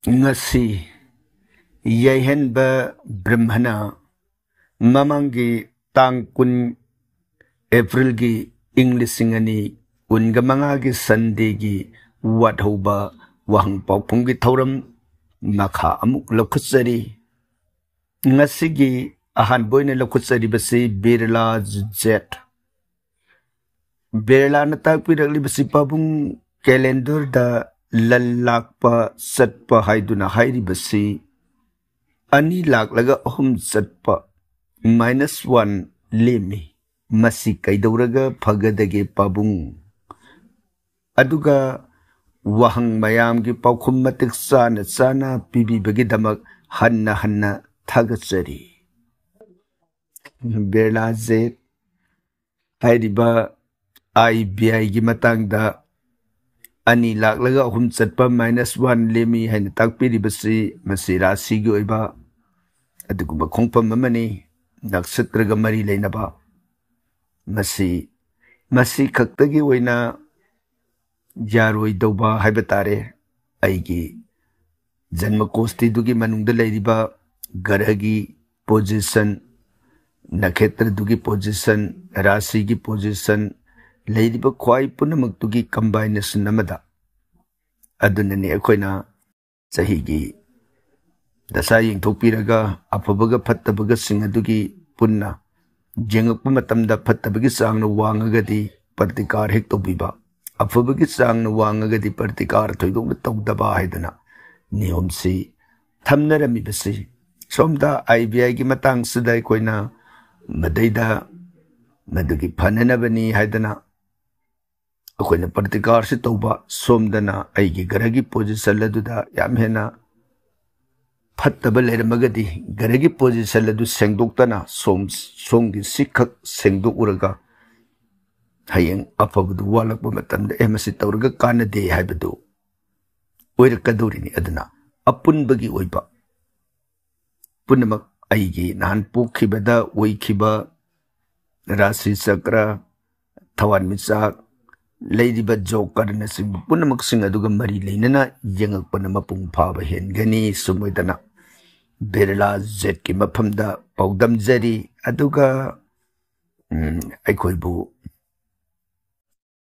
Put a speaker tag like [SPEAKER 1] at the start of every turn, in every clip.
[SPEAKER 1] ngasi yahenba brahmana mamangi tangkun April gi Englishingani ungamanga gi Sunday gi wadhoba wahang paupung gi thauram makha amuk lokhusari ngasi gi ahan boyne lokhusari basi Birla Jet Birla na takpirakli basi pabung calendar da lalakpa satpa haiduna hairi basi ani lak laga satpa -1 lemi masi kaidauraga phagadage pabung aduga wahang mayam gi paukhum matik sana pibi bagi damak hanna thagachari Birla Jet hairiba IBI gi matangda ani lak laga satpa -1 lemi haina takpiri basi masi rasi gi oiba aduguba khongpam mamani naksatraga mari leinaba masi khaktagi oina jaroi dauba haibatare aigi janma kosti dugi manungda leiriba garagi position nakhetra dugi position rasi gi position leiriba khwai punamak dugi combination amada adunani akoina sahigi dasa yengthokpiraga afabaga fattabaga singadugi punna jengakpa matamda fattabagi sangna wangagadi partikar hek tobiba afabagi sangna wangagadi partikar thoidokna tawdaba haidana niyomsi thamnarami basi somda IBI gi matang sidai koina madaida madugi phananabani haidana akoina partikar si tawba somdana aigi garagi position laduda yam hena fattaba leramagadi garagi position ladu sengdoktana somgi sikhak sengdokuraga hayeng afabadu walakba matamda emasi tawraga kanade haibadu oirakadorini aduna apunbagi oiba punamak aigi nahan pukhibada oikhiba rasi sakra thawan misak leiriba joker na sing punamak sing aduga mari leinana yengakpana mapung phaba hengani sumoidana Birla Jet ki mafamda paudam jari aduga aikhoibu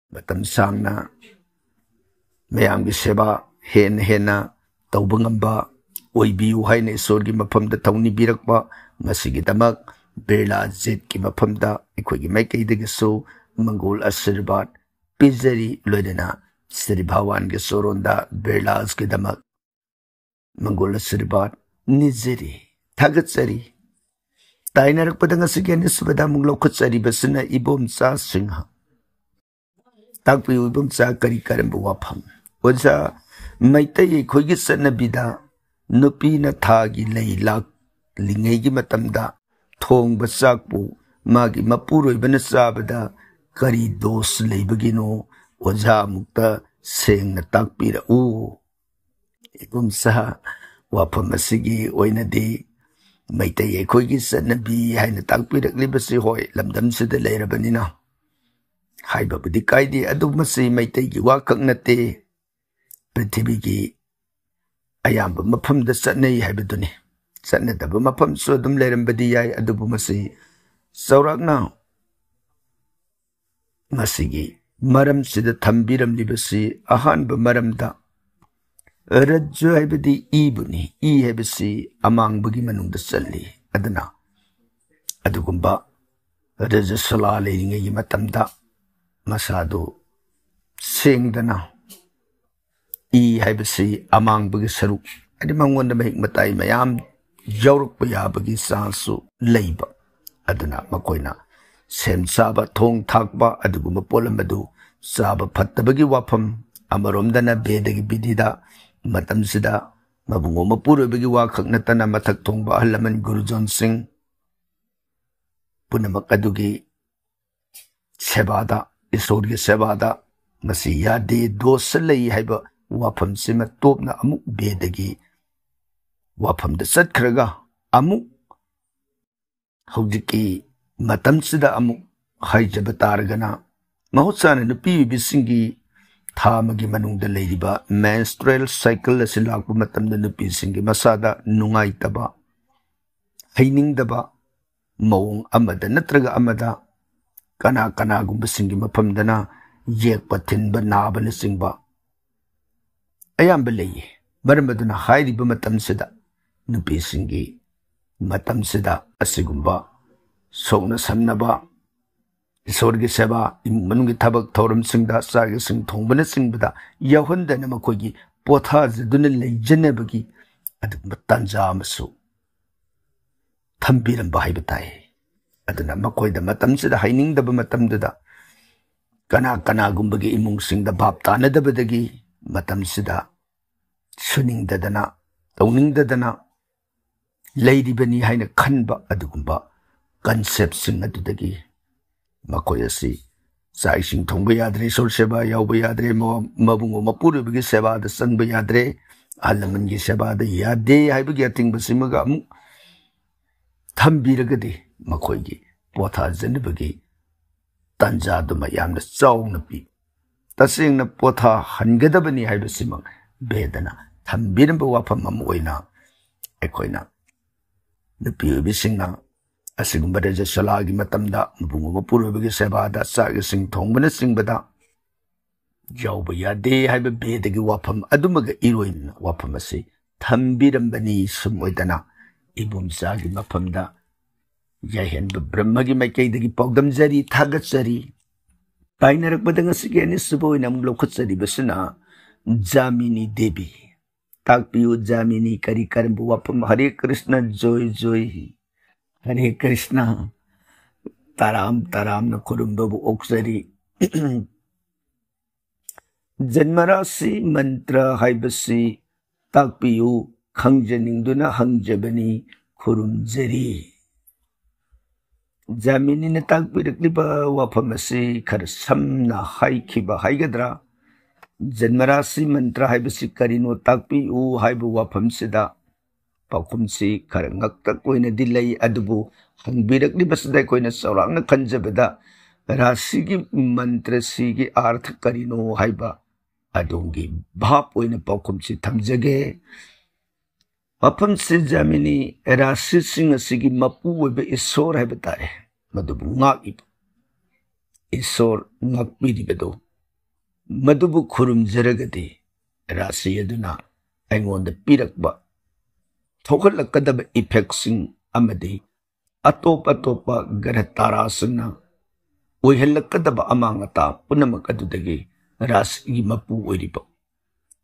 [SPEAKER 1] matam sangna mayam gi seba hena taubangamba oibiu haina isorgi mafamda tawni birakpa masigi damak Birla Jet ki mafamda aikhoigi maikaidagisu mangol asirbat pizari loidana Sri Bhawan ge soronda Birlas ki damak mangol asirbat nizeri thagatsari tainar padanga sigyan isbada munglo khutsari basna ibomcha singha takpi ibomcha kari karambu wafam oja maitai khoigi sanabida nupi na thagi leilak lingai gi matamda thong basakpu magi mapuroi bana sabada kari dos leibagino oja mukta sengna takpira u ibomcha wafam asigi oinadi maitai ekhoigi sanabi haina takpirakli hoi lamdam sida leirabanina haibabudi kaidi adu masi maitai gi wakak nate prithibi gi ayamba mafamda satnai haibaduni satnadaba mafam su adum leirambadi yai adubu masi saurakna masigi maram sida thambiramlibasi ahanba maramda Rajju haibadi ibuni haibasi amang bagi manungda salli adana adugumba raja sala leiringai matamda masadu sengdana haibasi amang bagi saruk adi mangonda mahik matai mayam jawruk paya bagi sansu leiba adana makoina sem saba thong thakba adugumba polambadu saba phatta bagi wafam amaromdana bedagi bidida matam sida mabungo mapuro bagi wakak natana matak thongba ahalaman Gurujon Singh punamak adugi sebada isorgi sebada masi yade dosalai haiba wafam sima topna amuk bedagi wafam da satkhraga amuk hojiki matam sida amuk haijaba targana mahutsana nupi bisingi था अमगी मनुंगदा लेरिबा menstrual cycle असे लाकपा मतमदा नुपीसिंगी मसादा नुंगाइतबा हैनिंगदबा मौंग अमदा नत्रगा अमदा कना कनागुंबसिंगी मफमदना येकपा थिनबा नाबना सिंगबा अयाम्बा लेये मरमदुना हाइरिबा मतमसिदा नुपीसिंगी मतमसिदा असिगुंबा सोना समनबा ईश्वर की सेवा इमुंग मनुंग की थबक थौरम सिंगदा सागे सिंग थोंबना सिंगबदा याहुंदना मखोगी पोथाजदुना लेजनबगी अदुगुंबा तंजा अमसु थंबिरंबा हाइबताई अदुना मखोइदा मतमसिदा हाइनिंगदबा मतमददा कना कनागुंबगी इमुंग सिंगदा भाप तानदबदगी मतमसिदा सुनिंगददना तौनिंगददना लेरिबनी हाइना खनबा अदुगुंबा concept sing adudagi makoyasi sai sing thongba yadre sol seba yawba yadre mabungo mapuru bigi seba da sangba yadre alaman gi seba da yade haibagi ating basimaga amu thambiragadi makoygi potha janibagi tanja duma yamna chawna pi tasingna potha hangadabani haibasimang bedana thambiramba wafam amu oina ekoina nupi bisingna असिगुंबा रजसलागी मतमदा मबुंगो मपुरबगी सेबादा सागे सिंग थोंबना सिंगबदा जाउबा यादे हाइबा बेदगी वाफम अदुमगा इरोइन वाफम असि थंबिरंबनी सुमोइदना इबुमसागी मफमदा याहेनबा ब्रह्मगी माइकैदगी पौदमजरी थागतजरी ताइनरकबदा ngasiगी ani suboina mung lokhatsari basuna जामिनी देवी ताकपियो जामिनी करी करंबु वाफम हरे कृष्ण जोय जोय हरे कृष्ण ताराम ताराम न खुरुम्बबु ओक्सरी जन्मराशि मंत्र हाइबसी ताकपियु खंजनिंगदुना हंजबनी खुरुमजरी जामिनी न ताकपिरक्लिबा वाफमसी खर समना हाइखिबा हाइगद्रा जन्मराशि मंत्र हाइबसी करिनो ताकपियु हाइबु वाफमसिदा पाखुमसी खरंगक कोइना दिलै अदुबु हंबिरकली बसदा कोइना सौरांगना खंजबदा राशिगी मंत्रसिगी अर्थ करिनो हाइबा अदोंगी भाप ओइना पाखुमसी थमजगे पाखुमसी जामिनी राशि सिंग सिगी मपु ओइबे ईश्वर हाइबा तारे मदुबु ngaib ईश्वर ngakpiribado मदुबु खुरुमजरगदि राशि अदुना अइंगोंदा पिरकबा थोखलकदब इफेक्ट्सिंग अमदि अतोप अतोपा ग्रह तारासना ओइहलकदब अमांगता पुनमक अदुदगी राशि मपु ओइरिबो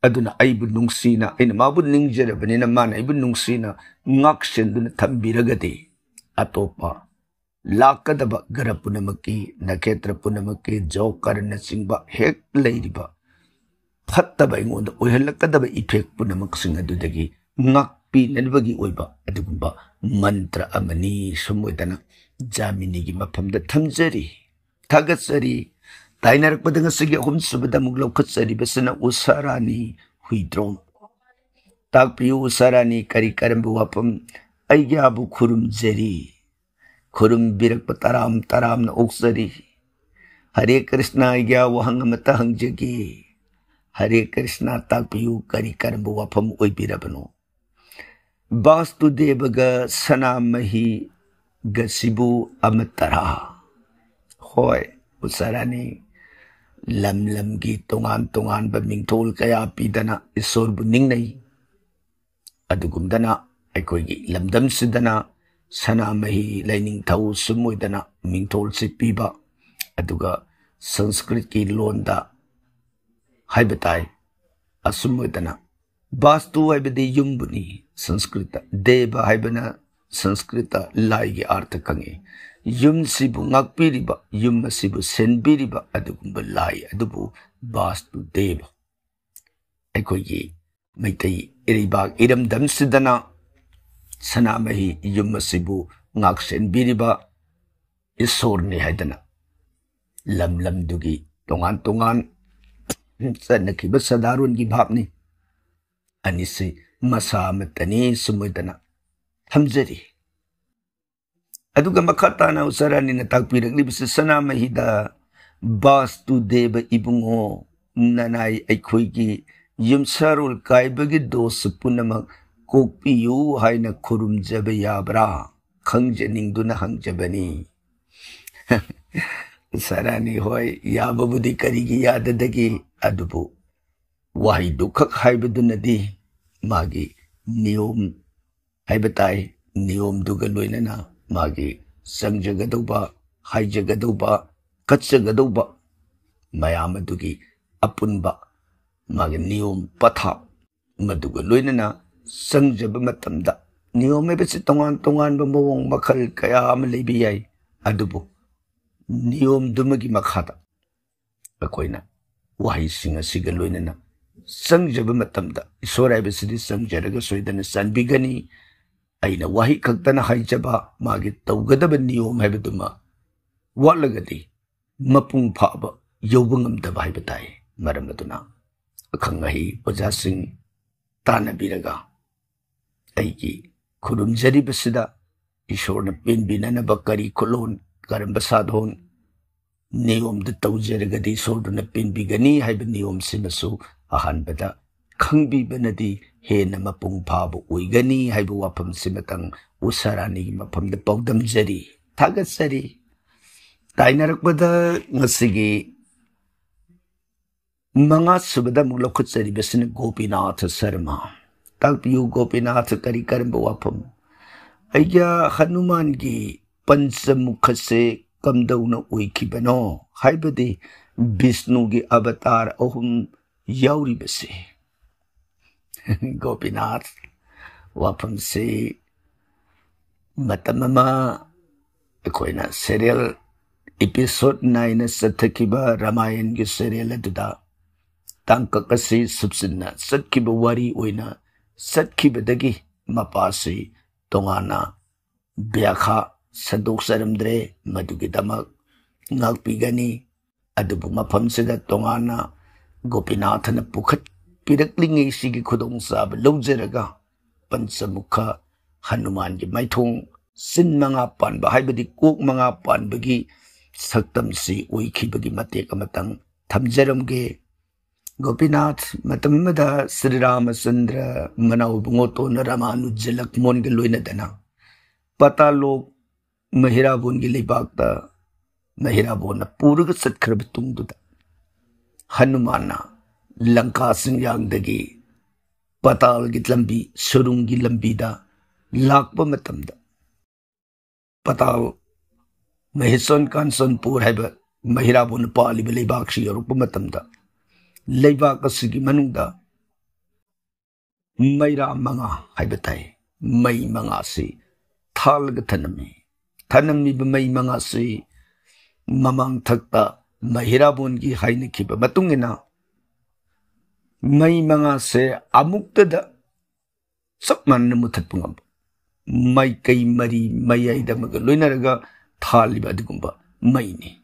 [SPEAKER 1] अदुना अइबु नुंगसीना अइना माबु निंगजरबनिना माना अइबु नुंगसीना ngaksenदुना थंबिरगदि अतोपा लाकदब ग्रह पुनमकी नक्षत्र पुनमकी जोकर नसिंगबा हेक लेरिबा फत्तब अइंगोंदा ओइहलकदब इफेक्ट पुनमक सिंग अदुदगी ngak पी ननबगी ओइबा अदुगुंबा मंत्र अमनी सुमोइदना जामिनीगी मफमदा थमजरी थागतसरी ताइनरकपदा ngasiगी अहुम सुबदा मुगलौखतसरी बसना उसारानी हुइद्रोम ताकपियु उसारानी करी करंबु वाफम अइग्याबु खुरुमजरी खुरुम बिरक ताराम ताराम न ओक्सरी हरे कृष्ण अइग्या वहंगमता हंगजगी हरे कृष्ण ताकपियु करी करंबु वाफम ओइबिरबनो वास्तुदेवगा सनामही गसिबु अमतरा होय उसारानी लम लम की तोंगान तोंगान बमिंगथोल कया पीदना ईश्वरबु निंगनै अदुगुमदना अखोइगी लमदम सिदना सनामही लैनिंगथौ सुमोइदना मिंगथोल से पीबा अदुगा संस्कृत की लोनदा हाइबताई असुमोइदना वास्तु हाइबदि युम्बुनी संस्कृत देव हाइबना संस्कृत लाइगे अर्थ कंगे युम सिबु ngakpiriba युम सिबु सेनबिरिबा अदुगुंबा लाई अदुबु वास्तु देव अखोइगी मैतै इरिबाग इरमदम सिदना सनामही युम सिबु ngak सेनबिरिबा ईश्वरनि हाइदना लम लम दुगी तोंगान तोंगान सनखिबा सदारुनगी भावनी अनिसे मसा मतनी सुमोइदना थमजरी अदुगा मखताना उसरानी न ताकपिरगली बिस सनामहिदा वास्तुदेव इबुंगो ननाई अखोईगी युमसारोल कायबगी दोष पुनमक कोकपियु हाइना खुरुमजब याब्रा खंगजनिंगदुना हंगजबनी सरानी होय याबबुदी करिगी याददगी अदुबु वाही दुखक हाइबदुनदी मागी नियम हाइबताई नियम दुगा लोइनना मागी संजगदौबा हाइजगदौबा कच्चगदौबा मयाम अदुगी अपुनबा मागी नियम पथा मदुगा लोइनना संजब मतमदा नियम बेसे तोंगान तोंगान मवोंग मखल कया अम लेबि याई अदुबु नियम दुमगी मखादा अखोइना वाही सिंग असिगा लोइनना संजब मतमदा ईश्वर हाइबसिदि संजरगा सोइदना सनबिगनी अइना वाही खक्तना हाइजबा मागी तौगदब नियम हाइबदुमा वालगदी मपुंग फाबा यौबंगमदबा हाइबताई मरमदुना अखंगहि ओजासिंग तानबिरगा अइगी खुरुमजरिबसिदा ईश्वरना पेनबिननबा करी खुलोन करम साधोन नियम तौजरगदी ईश्वरना पेनबिगनी हाइब नियम सिमसु अहानबदा खंगबिबनदी हेन मपुंग फाब ओइगनी हाइब वाफम सिमतंग उसारानी मफमद पौदमजरी थागतसरी ताइनरकबदा ngasiगी मंगा सुबदा मुलखुचरी बसिन गोपीनाथ शर्मा ताकपियु गोपीनाथ करी करम वाफम अय्या हनुमान की पंचमुख से कमदौन ओइखिबनो हाइबदी विष्णु की अवतार अहुम याउरी बसे गोपीनाथ वाफम से मतममा अखोइना सीरियल एपिसोड 9 सथकिबा रामायण की सीरियल अदुदा तांकक असि सुबसिना सत्किबा वारी ओइना सत्किबदगी मपासी तोंगाना ब्याखा सदोक्सरमद्रे मदुगिदमक ngakpigani adubu mafamsida tongana Gopinathan पुखत पिरकलिंगे सिगी खुदोंग साब लौजरगा पंचमुखा हनुमान की मैथोंग सिन मंगा पानबा हाइबदी कोक मंगा पानबगी सक्तम सी ओइखिबगी मतेक अमतंग थमजरमगे गोपीनाथ मतमदा श्री रामचंद्र मनाउ बुंगोतो न रामानुज लक्ष्मण के लोइनदना पता लोग महिराबोन की लेबाकता महिराबोन पूरग सत्खरब तुंगदुदा हनुमाना लंका सिंयांगदगी पताल की लंबी सुरुंग की लंबीदा लाकबा मतमदा पताल महिसन कांसनपुर है महिराबोन पालिब लेबाकसी योरप मतमदा लेबाक असगी मनुंगदा मैरा मंगा हाइबताई मई मंगा से थालग थनमी मई मंगा से ममांग थकता महिराबोन की हाइनखिब मतुंगिना मई मंगा से अमुक्तद सब मन मुथतपुंगम मई कई मरी मई आइदमग लोइनरगा थालिब अदुगुंबा मईने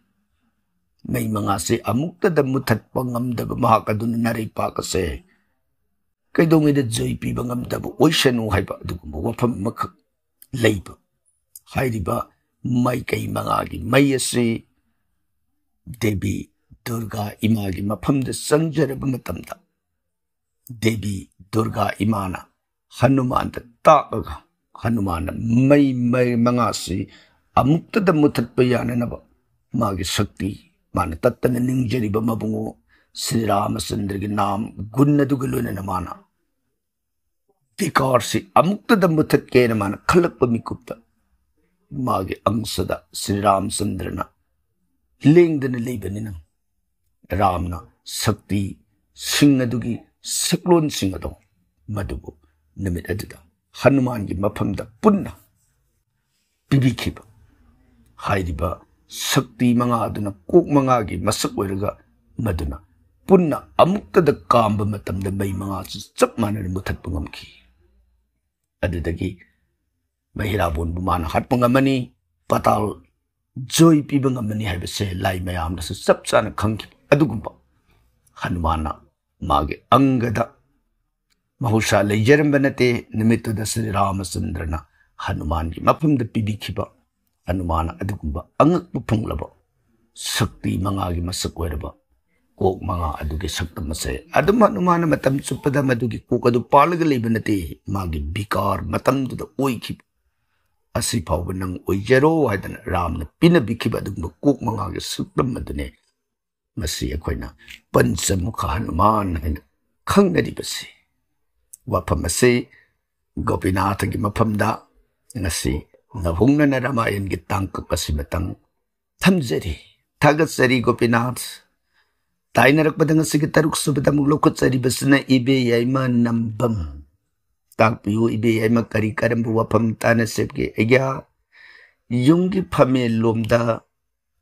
[SPEAKER 1] मई मंगा से अमुक्तद मुथतपंगमदब महाकदुन नरै पाकसे कैदोंगैद जय पीबंगमदब ओइसनु हाइबा अदुगुंबा वफम मखक लैब हाइरिबा मई कई मंगा की मई असे देवी दुर्गा इमा की मफमद संजरब मतमदा देवी दुर्गा इमाना हनुमान ताकगा हनुमान मई मई मंगा से अमुक्तद मुथतप याननब मागी शक्ति मान तत्तन निंजरिब मबुंगो श्री रामचंद्र के नाम गुन्नदुगलोन माना विकार से अमुक्तद मुथत के मान खलक मिकुप्त मागे अंशदा श्री रामचंद्रना लेंगदन लेबनिना रामना शक्ति सिंगदुगी सकलोन सिंगदो मदुबु नमित अदुदा हनुमान की मफमदा पुन्ना पिबिखिब हाइरिबा शक्ति मंगा अदुना कोक मंगा की मसक ओइरगा मदुना पुन्ना अमुक्तद कांब मतमदा मई मंगा चप मानर मुथतप ngमखि अदुदगी महिराबोन बुमान हटपंगमनी पताल जोई पीबंगमनी हाइबसे लाई मयामनसु सब चाना खंखि अदुगुंबा हनुमाना मागे अंगदा महौसा लेजरम बनते निमित्तद श्री रामचंद्रना हनुमान की मफमद पीबिखिबा हनुमान अदुगुंबा अंगक फंगलब शक्ति मंगा की मसक ओइरबा कोक मंगा अदुगी सक्तम से अदुम हनुमान मतम चुप्पदा मदुगी कोक अदु पालग लेबनते मागी बिकार मतम दुद ओइखि असि फाव नंग ओइजरो हादन रामन पिन बिखिब अदुम कोक मंगा गे सक्तम मदने मसी अखोइना पंचमुख हनुमान हैन खंगरिबसी वाफम से गोपीनाथ की मफमदा ngasi nahungna na ramayan gi tangka kasimatang thamjari thagatsari Gopinath tainarak padang sige taruk subada muglokot sari basna ibe yaima nambam takpiu ibe yaima kari karam buwa pamtana sepge egya yungi phame lomda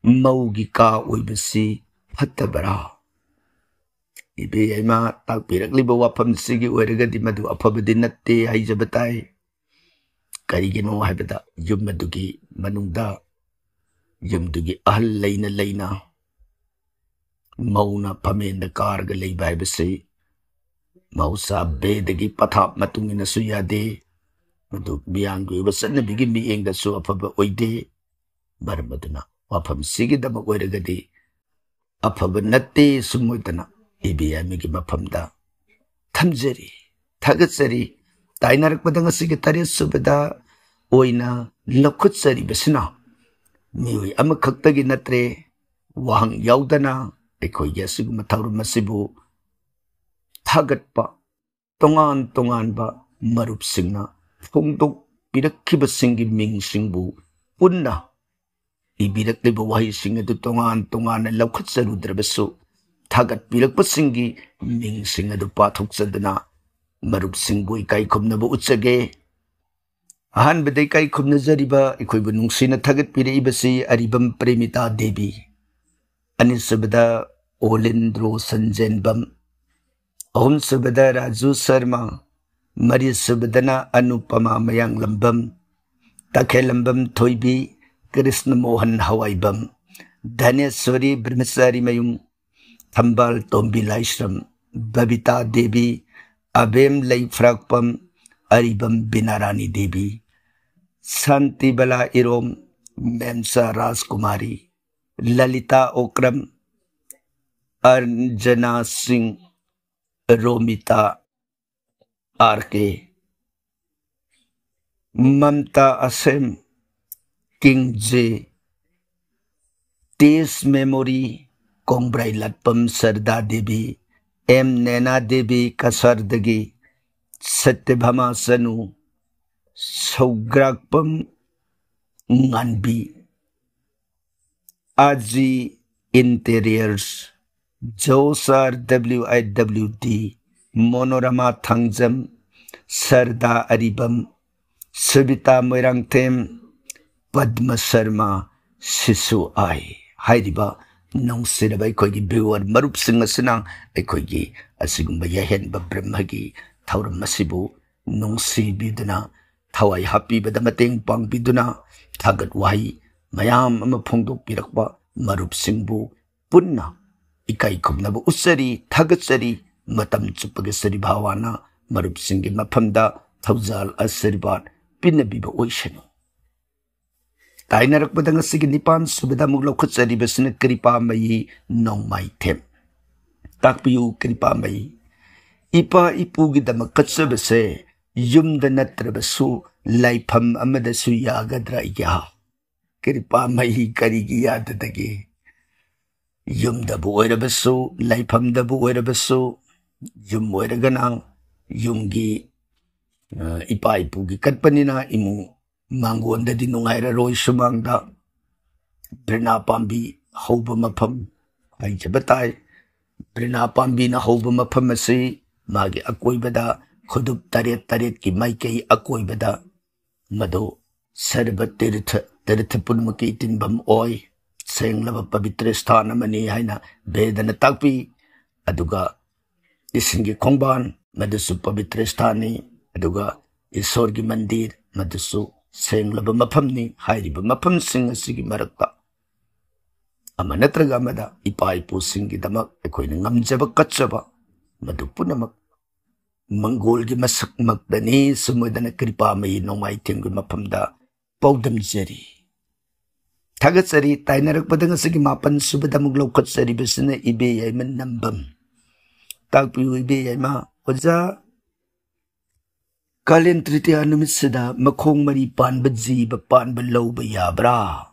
[SPEAKER 1] maugi ka oibasi phatabara ibe yaima takpirak liba wapam sige oiraga di madu aphabadi natte haijabatai karigino haibada yummadugi manungda yumdugi ahal leina mauna pamenda karga leiba haibase mausa bedagi pathap matungina suyade madu biyangu wasanna bigi miengda su aphaba oide barmaduna wafam sigidama oiragadi aphaba natte sumoidana ibiyamigi maphamda thamjari thagatsari ताइनारक पदंग सिगे तारे सुबदा ओइना लखुत्सरी बसना मिउइ अम खक्तगी नत्रे वहंग याउदना एखोइ यसिगु मथाउर मसिबु थागतपा तोंगान तोंगान बा मरुप सिंगना फोंदोक पिरखिब सिंगी Ming सिंगबु पुन्ना इबिरकलिब वहि सिंग दु तोंगान तोंगान लखुत्सरुद्रबसु थागत पिरकप सिंगी Ming सिंग दु पाथोक्सदना मरुप सिंगबु इकाई खुमनबु उच्चगे अहन बदे काई खुमनजरिबा इखोइबु नुंगसिना थगत पिरेइबसी अरिबम प्रेमिता देवी अनिसबदा ओलेंद्रो संजनबम ओम सबदा राजू शर्मा मरि सबदना अनुपमा मयांग लंबम तखे लंबम थोइबी कृष्ण मोहन हवाईबम धनेश्वरी ब्रह्मचारी मयुम थंबाल तोंबी लाइश्रम बबिता देवी अबेम लई फ्राकपम अरिबम बिनारानी देवी शांतिबला इरोम मेमसा राजकुमारी ललिता ओक्रम अर्जना सिंह रोमिता आरके ममता असेम किंग जे टेस मेमोरी कोंब्राई लटपम सरदा देवी एम नैना देवी कसरदगी सत्यभामा सनु सौग्राकपम गानबी आजी इंटीरियर्स जोसर WIWD मोनोरमा थंजम सरदा अरिबम सविता मोइरांगथेम पद्म शर्मा शिशु आई हाइरिबा नौसिरबा अखोइगी व्यूअर मरुप सिंग असना अखोइगी असिगुंबा यहेनबा ब्रह्मगी थौरम मसिबु नौसिबिदुना थवाई हापीबदा मतेंग पांगबिदुना थागत वाही मयाम अमा फोंदोकपिरकबा मरुप सिंगबु पुन्ना इकाई खुमनबु उच्चरी थागतचरी मतम चुप्पगे सरी भावाना मरुप सिंगी मफमदा थौजाल आशीर्वाद पिनबिबा ओइसनु ताइनरक पदंग सिगी निपान सुबदा मुग लौखुत्सरी बसना कृपा मई नौमाई थेम ताकपियु कृपा मई इपा इपुगी दमक कच्चबसे युमद नत्रबसु लाइफम अमदसु यागद्रा या कृपा मई करिगी याददगे युमदबु ओइरबसु लाइफमदबु ओइरबसु युम ओइरगना युमगी इपा इपुगी कटपनिना इमु मांगोंददी नुंगाइरा रोय सुमांगदा ब्रिना पांबी हौब मफम हाइजबताई ब्रिना पांबी ना हौब मफम असे मागे अकोइबदा खुदुब तरेत तरेत की माइकई अकोइबदा मदो सर्व तीर्थ पुनमकी तिनबम ओय सेंगलब पवित्र स्थान मनी हाइना वेदन ताकपी अदुगा इसिंगी खोंबान मदसु पवित्र स्थानी अदुगा ईश्वर की मंदिर मदसु सेंगलब मफमनी हाइरिब मफम सिंग असिगी मरक्ता अमा नत्रगा मदा इपा इपु सिंगी दमक अखोइना ngamjab कच्चबा मदु पुनमक मंगोल की मसक मकदनी सुमदन कृपा मई नोमाई thing मफमदा पौदम zari Thagatsari tainaragpada ngasigi mapan subada muglaukatsari basina ibe yaiman nambam. Tagpiu ibe yaima oja Kalen Tritiya numitsida makhong mari panba jiba panba lauba yabra.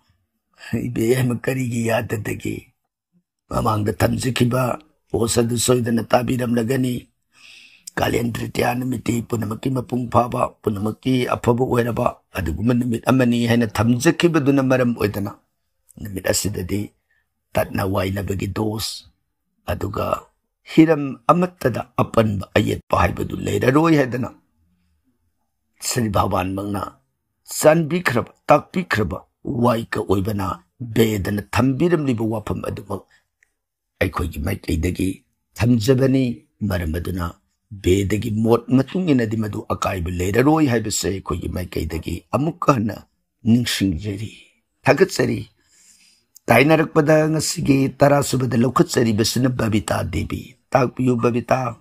[SPEAKER 1] Ibe yaima karigi yadadagi. Mamangda tamzikiba osadu soidana tabiramlagani. Kalen Tritiya numiti punamaki mapung phaba punamaki aphaba oiraba aduguma numit amani haina tamzikibaduna maram oidana. Numit asidadi tatna wainabagi dos aduga hiram amattada apanba ayetpa haibadu leiraroi haidana. Sri Bhavan Mangna Sanbikraba Takbikraba Waika Oibana Bedana Tambiram Liba Wapam Adumak Aikogi Maikaidagi Tamjabani Maramaduna Bedagi Mot Matungina Dimadu Akaiba Ledaroi Habase Kogi Maikaidagi Amukana Ningsing Jeri Tagatsari Tainarakpada Ngasigi Tarasubada Lokatsari Basina Babita Devi Takpiu Babita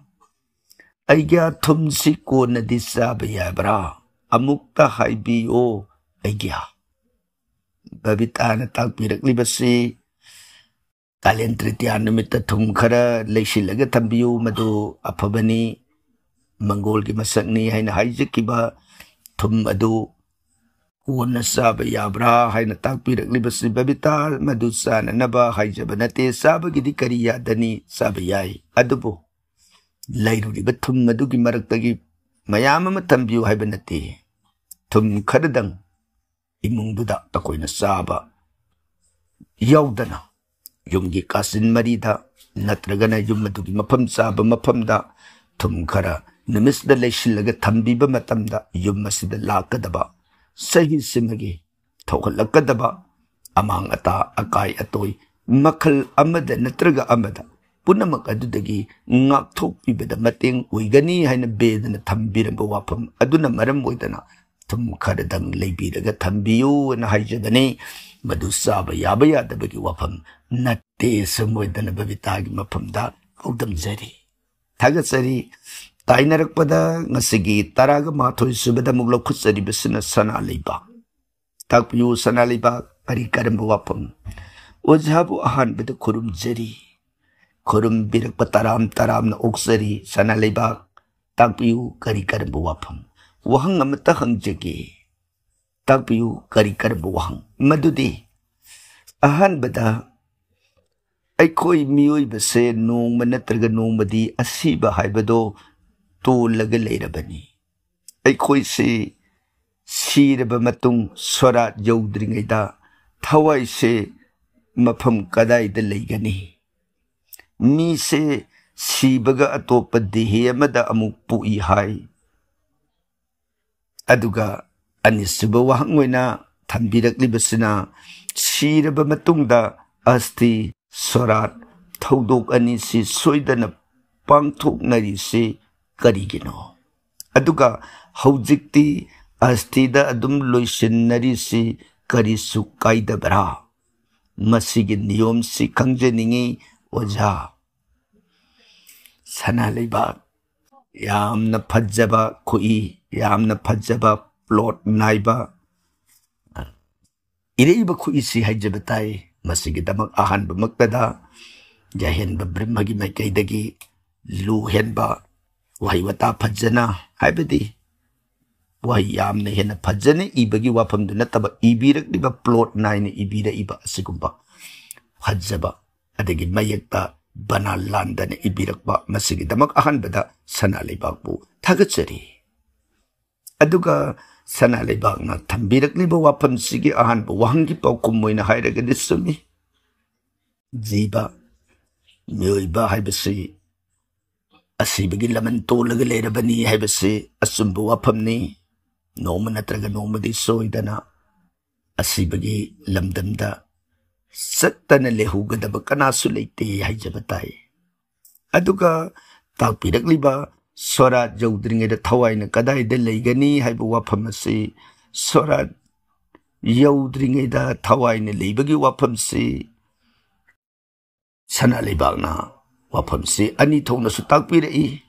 [SPEAKER 1] Aigya thumsi ko na disaba yabra amukta haibiyo aigya. Babita na tagpirakliba Kalen Tritiya numita thum khara leisilaga thambiyu madu aphabani Mangol ki masakni haina haijikiba thum adu ko na saba yabra haina tagpirakliba babita madu sana naba haijabanate saba gidi kariya dani saba yai adubo Lairuriba thum adugi maraktagi mayam ama tambiyu haibanati thum khadang imungduda takoina saba yaudana yumgi kasin marida natragana yum adugi mafam saba mafamda thum khara numisda leisilaga thambiba matamda yum asida lakadaba sahi simagi thokhalakadaba amang ata akai atoi makhal amada natraga amada Punamak adudagi ngak thokpibada mateng oigani haina bedana thambiramba wafam aduna maram oidana thum kharadang leibiraga thambiyu na haijabani madu saba yaba yadabagi wafam natte samoidana babitagi mafamda kaudamjari thagatsari tainarakpada ngasigi taraga mathoi subada muglaukutsari basina sana leiba takpiu sana leiba kari karamba wafam ojhabu ahan bada khurumjari Kurum birak pataram taram na oksari sana lebak takpiu kari karamba wafam wahang amata hangjagi takpiu kari karamba wahang madudi ahan bada aikoi miyoi base nong manatraga nong madi asiba haibado to laga leirabani aikoi se siraba matung swarat yaudringaida thawai se mafam kadai da leigani Mi se sibaga atopa dihi amada amuk pui hai. Aduga anisuba wahangwena thambirakli basina siraba matungda asti sorat thaudok anisi soidana pangthok nari se karigino. Aduga haujikti astida adum loisin nari se karisu kaidabra. Masigin niyom si kangjaningi Oja Sana Lebak Yamna Pajaba Kui Yamna Pajaba Plot Naiba Iriba Kui si Hajabatai Masigidamak Ahan Bamaktada Jahen Babrimagi Makaidagi Lu Henba Waiwata Pajana Haibadi Wayamna Hena Pajane Ibagi Wapam Dunataba Ibirak Diba Plot Nine Ibida Iba Sigumba Hajaba Adagi mayekta banalanda na ibirakba masigidamak ahanbada sana leibakbu thagatsari. Aduga sana leibak na thambirakliba wafam sige ahanba wahangi pau kumoina hairaga disumi. Jiba mioiba haibasi asibagi laman tolaga leirabani haibasi asumba wafamni noma natraga noma di soidana asibagi lamdamda Sattana lehugadaba kanasu leite haijabatai. Aduga takpirakliba sorat yaudringeda thawaina kadaida leigani haiba wafamasi sorat yaudringeda thawaina leibagi wafamsi sana leibakna wafamsi ani thongnasu takpirai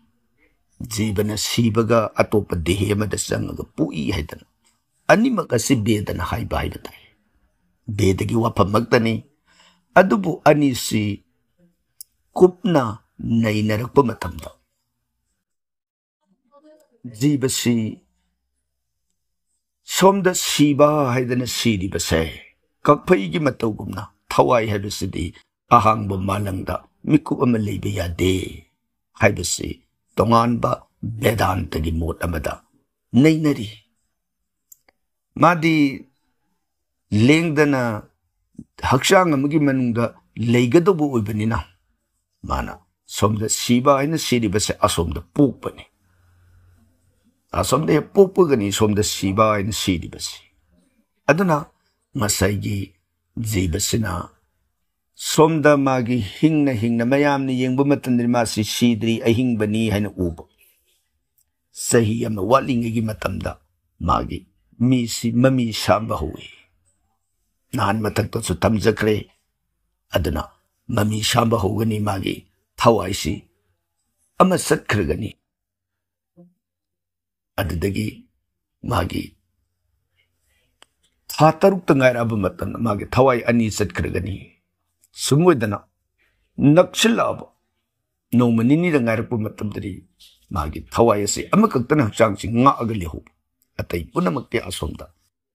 [SPEAKER 1] jibana sibaga atopa dehe amada sangaga pui haidana animak asi bedana haiba haibatai बेदगी वाफमक्तनी अदुबु अनीसी कुपना नैनरक्प मतमदा जीवसी सोमद सीबा हाइदना सीरिबसे कक्फईगी मतौगुमना थवाई हाइबसिदी अहांगब मालंगदा मिकुप अमा लेबे यादे हाइबसी तोंगानबा वेदांतगी मोट अमदा नैनरी मादी लेंगदना हक्सांग अमगी मनुंगदा लेगदबु ओइबनिना माना सोमद सीबा हाइना सीरिबसे असोमदा पोकपनी असोमदे पोकपगनी सोमद सीबा हाइना सीरिबसे अदुना मसाइगी जीवसिना सोमदा मागी हिंगना मयामने येंगबा मतंदि मासी सीद्री अहिंगबनी हाइना उबा सही अमा वालिंगगी मतमदा मागी मीसी ममी सामबा हुई नान मथक्तसु तमजख्रे अदुना ममी सामबा होगनी मागी थवाइसी अमा सत्खरगनी अदुदगी मागी था तरुक तंगायराब मतन मागी थवाई अनी सत्खरगनी सुमोदना नक्सलाब नोमनिनी रंगायरप मतमदरी मागी थवाई से अमकक्तना हक्चांगसि ngaagale hu अतई पुनमक्ति असोमदा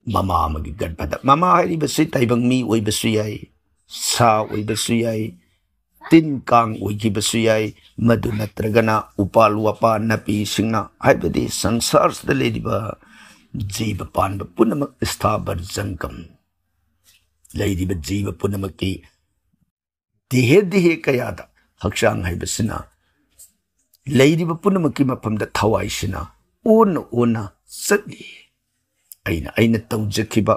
[SPEAKER 1] मामा अमगी गणपदा मामा हाइरिबसि ताइबंग मी ओइबसु याई सा ओइबसु याई तिन कांग ओइगिबसु याई मधु नत्रगना उपाल वपा नपी सिंगना हाइबदि संसारसदा लेदिबा जीव पानब पुनमक स्थावर जंगम लेदिबा जीव पुनमकी देहे कयादा हक्सांग हाइबसिना लेदिबा पुनमकी मफमदा थवाइसिना ओना सत्ली अइना तौजखिबा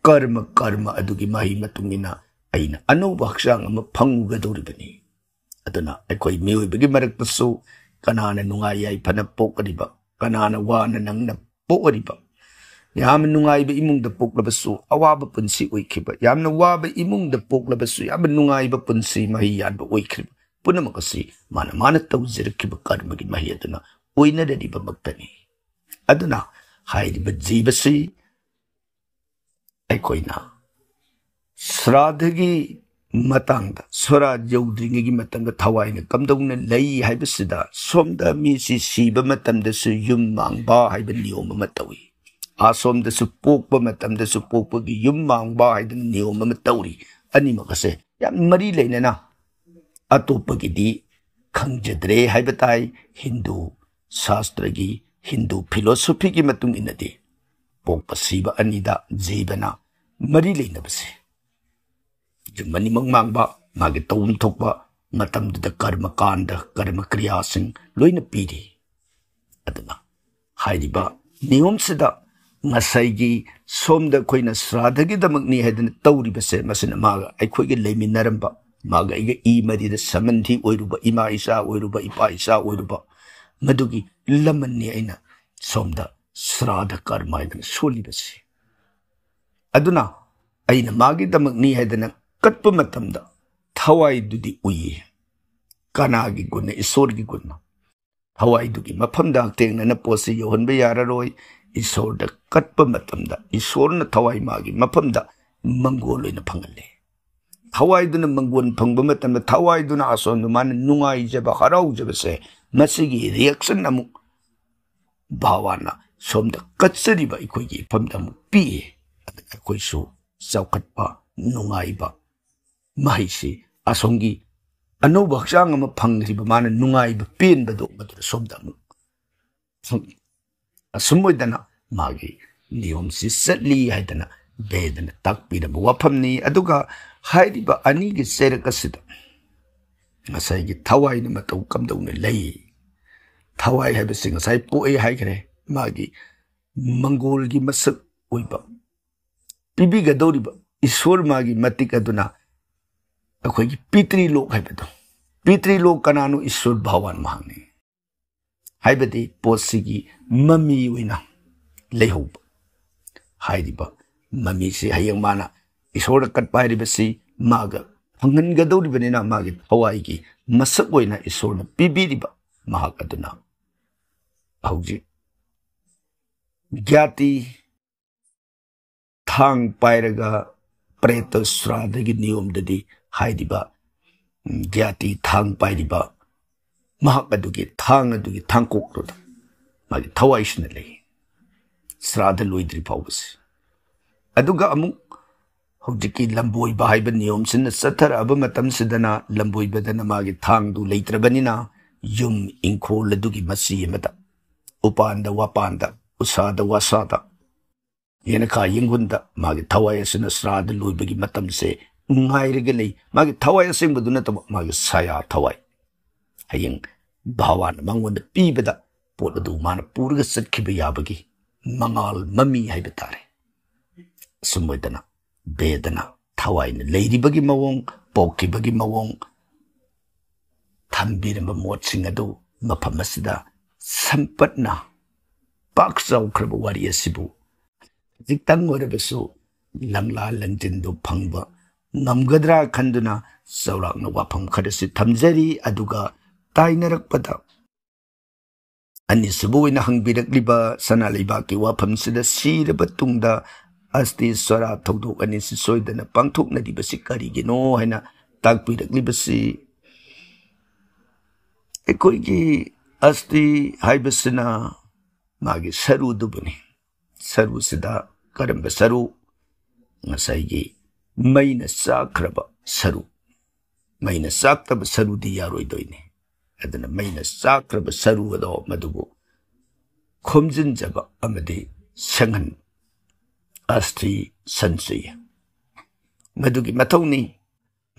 [SPEAKER 1] कर्म अदुगी माही मतुंगिना अइना अनौबा हक्सांग अमा फंगुगदौरिबनी अदुना अखोई मियोइबगी मरक्तसु कनाना नुंगाई याइफना पोकरिबा कनाना वाना नंगना पोकरिबा याम नुंगाइबा इमुंगदा पोकलबसु अवाबा पुंसी ओइखिबा यामना वाबा इमुंगदा पोकलबसु याम नुंगाइबा पुंसी माही यानबा ओइखिबा पुनमकसी माना तौजरखिबा कर्मगी माही अदुना ओइनददिबा मक्तनी अदुना हाइरिबा जीवसी अखोइना श्राद्धगी मतंगदा स्वराज यौद्रिंगी मतंगदा थवाइना कमदौना लई हाइबसिदा सोमदा मीसी सीबा मतंदसु युम मांगबा हाइबा नियम अमा तौई आसोमदसु पोकबा मतंदसु पोकबगी युम मांगबा हाइबा नियम अमा तौरी अनिमकसे याम मरी लेनना अतोपगिदी खंगजद्रे हाइबा ताई हिंदू शास्त्रगी हिंदू फिलोसफी की मतुंग इनदे पोकपा सीबा अनिदा जीवना मरी लेनबसे जुमनी मंगमांगबा मागे तौम थोकबा मतमदुदा कर्म कांड कर्म क्रियासिंग लोइना पीरी अदुना हाइरिबा नियमसिदा ngसाइगी सोमदा खोइना श्राद्धगी दमकनी हैदना तौरिबसे मसिना मागा अखोइगे लेमिनरंबा मागा इगे ई मरिदा समंधी ओइरुबा इमा इसा ओइरुबा इपा इसा ओइरुबा मदुगी लमन्नी आइना सोमदा श्राद्ध कर्म आइदना सोलिबसे अदुना आइना मागी दमकनी हैदना कटप मतमदा थवाई दुदी उई कनागी गुण ईश्वरगी गुण थवाई दुगी मफमदा हक्तेंगना पोसे योहनबे याररोय ईश्वरदा कटप मतमदा ईश्वरना थवाई मागी मफमदा मंगोल ओइना फंगले थवाई दुना मंगोल फंगबा मतमदा थवाई दुना असोन मान नुंगाइजबा हराउजबसे मसिगी रिएक्शन अमु भावाना सोमदा कचरिबा इखोइगी फमदा अमु पी अखोइसु चौखटपा नुंगाइबा माहिसी असोंगी अनौबा हक्सांग अमा फंगरिबा माना नुंगाइबा पेनबदो मदुदा सोमदा अमु असुमोइदना मागी नियमसि सत्ली हाइदना बेदना ताकपिरबा वाफमनी अदुगा हाइरिबा अनिगी सेरकसिदा ngसाइगी थवाई न मतौ कमदौना लई थवाई हाइबसे ngसाइ पोए हाइगरे मागी मंगोलगी मसक ओइबा पिबिगदौरिबा ईश्वर मागी मतिक अदुना अखोइगी पितृलोक हाइबदो पितृलोक कनानो ईश्वर भगवान महांगने हाइबदि पोसिगी ममी ओइना लेहौब हाइरिबा ममी से हयंग माना ईश्वर कटपा हाइरिबसि मागा फंगनगदौरिबनिना मागी थवाइगी मसक ओइना ईश्वरना पिबिरिबा महाक अदुना हौजी ज्ञाति थांग पाइरगा प्रेत श्राद्धगी नियम ददी हाइदिबा ज्ञाति थांग पाइदिबा महक अदुगी थांगकोक मागी थवाइसना ले श्राद्ध लोइद्रि फावबसे अदुगा अमुक हौजिकी लंबोइबा हाइबा नियम सिन चथरअबा मतमसिदना लंबोइबदना मागी थांगदु लेत्रबनिना युम इंखोल अदुगी मसी अमदा उपांदा वापांदा उसादा वासादा येनका यंगुंदा मागी थवाइ असना श्राद्ध लोइबगी मतमसे ngairege lei magi thawai asengbu na tama magi saya thawai hayeng bhawan mangon da pibada podu mana purga satkhiba yabagi mangal mami haiba tare sumoidana bedana thawai ne leiribagi mawong pokibagi mawong thambiramba motsing adu mafamasida sampatna paksau kraba wari asibu jiktang orabesu langla langjindu phangba namgadra khanduna saurakna wafam khadasi thamjari aduga tainarappada anisubuina hangbirakliba sanaliba ki wafam sida siraba tungda asti swara thogdok ani si soidana pangthokna dibasi karigino haina takpiraklibasi ekoigi asti haibasina magi saru dubuni saru sida karamba saru ngasaigi maina sakraba saru maina saktaba saru di yaroi doine adana maina sakraba saru ado madubu khomjin jaba amadi sangan asti sansui madugi matawni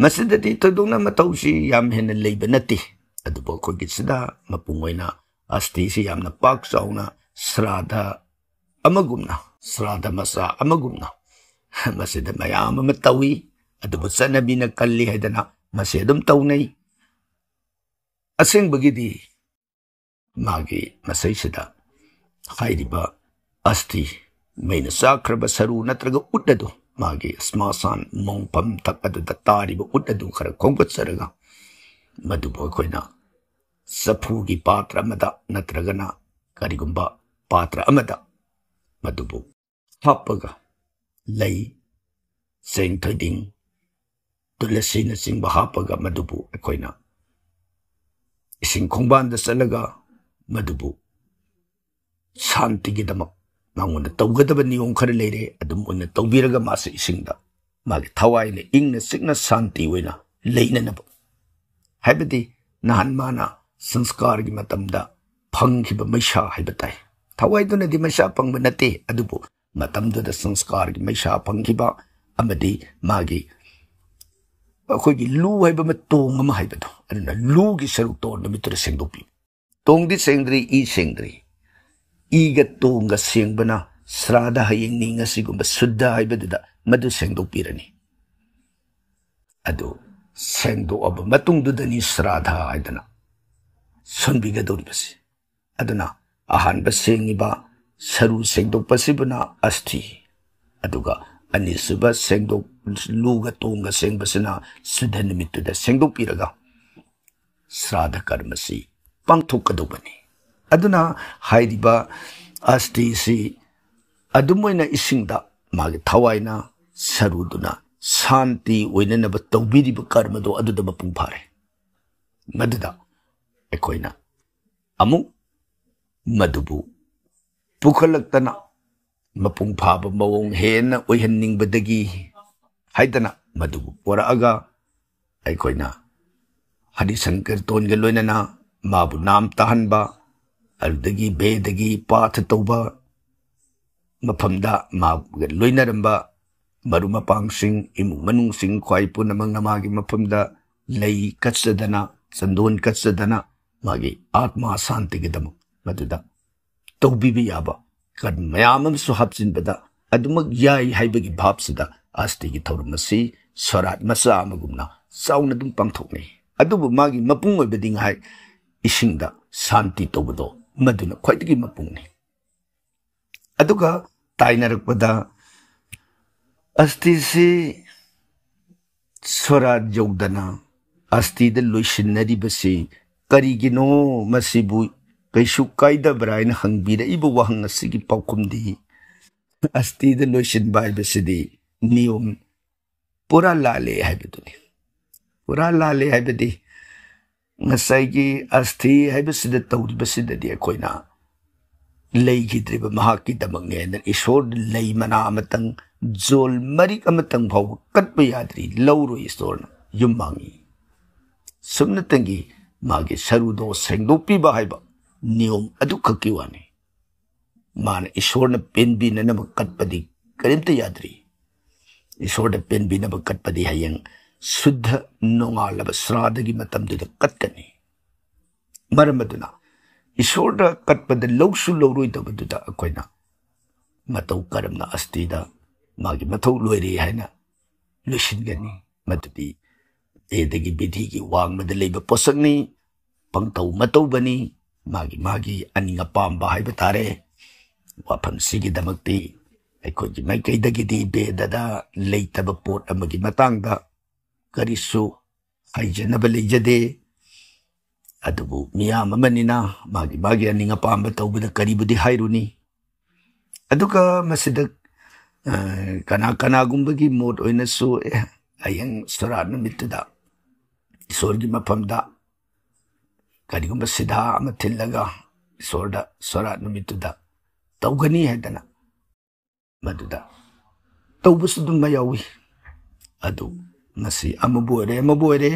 [SPEAKER 1] masidati todona matawsi yam hena leiba nati adubo khogi sida mapungoina asti si yamna pak sauna sradha amagumna sradha masa amagumna masida mayam ama tawi adubo sanabi na kalli haidana masidum tawnay asing bagidi magi masay sida hairiba asti may nasakraba saru natraga udado magi smasan mongpam takado datariba udado kara kongkat saraga madubo koina sapugi patra amada natraga na karigumba patra amada madubo hapaga lay seng thading tulasi na sing bahapaga madubu akoina ising kongbanda salaga madubu shanti gidamak manguna tawgadaba niyong khara leire adum una tawbiraga masa isingda magi thawai ne ingna sikna shanti wena leina nabo haibadi nahan mana sanskar gi matamda phanghiba maisha haibatai thawai duna di maisha pangba nate adubu matamduda sanskar gi maisha phanghiba amadi magi akhoi lu haiba ma tong ama haibado aduna lu gi saruk to namitura sengdopi tong di sengdri i ga tong ga sengbana srada hayeng ninga sigumba sudda haibaduda madu sengdopi rani adu sengdo aba matungduda ni srada haidana sunbiga doribasi aduna ahan ba sengiba saru sengdok pasibuna asti aduga anisuba sengdok luga tonga sengbasina sudhanimituda sengdok piraga sradha karmasi pangthokadobani aduna hairiba asti si adumoina isingda magi thawaina saruduna shanti oinanaba tawbiriba karmado aduda mapung phare maduda ekoina amuk madubu pukhalaktana mapung phaba mawong hena oihanningbadagi haidana madubu poraaga aikoina harisankar tonga loinana mabu nam tahanba aldagi bedagi path tawba maphamda mabu loinaramba marumapangsing imung manungsing khwai punamang namagi maphamda lei katsadana sandon katsadana magi atma shanti gidamu maduda tawbibi yaba kad mayamam su hapsin bada adumak yai haibagi bhabsida asti gi thawramasi swarat masa amagumna sauna dum pangthokni adubu magi mapung oibading hai isingda shanti tawbado maduna khwaidagi mapungni aduga tainarakpada asti si swarat jogdana asti da loishinnari basi karigino masibu kaisu kaida brain hangbira ibu wahang asigi paukumdi asti da loishin bai besidi niyom पूरा लाले हाइबदुनी पूरा लाले हाइबदी ngसाigi asthi haibasida tawribasida di akoina leigidriba mahaki damangne na ishor lei mana amatang zol marik amatang bhaw katpa yadri lawro isor yummangi sumna tangi magi sarudo sengdopi ba haiba niyom adu khaki wani man ishor na penbi na nam katpadi karimta yadri ishor na penbi na katpadi hayang Suddha nongalaba sradagi matamduda katkani. Maramaduna, Ishorda katpada lawsu lawroi tabaduda akoina. Matau karamna astida, magi matau loiri haina. Lushingani, matudi, edagi bidhigi wangmada leiba posakni, pangtau matau bani, magi aninga pamba haibatare. Wapam sigi damakti, aikoji maikaidagi di bedada leitaba pot amagi matangda. Karisu haijanaba leijade adubu miyam amanina magi aninga pamba tawbada karibudi hairuni aduka masida kana gumbagi mod oina su ayang surat namituda isorgi mapamda karigumba sidha amatillaga isorda surat namituda tawgani haidana maduda tawbusudum mayawi adu Nasi amabuere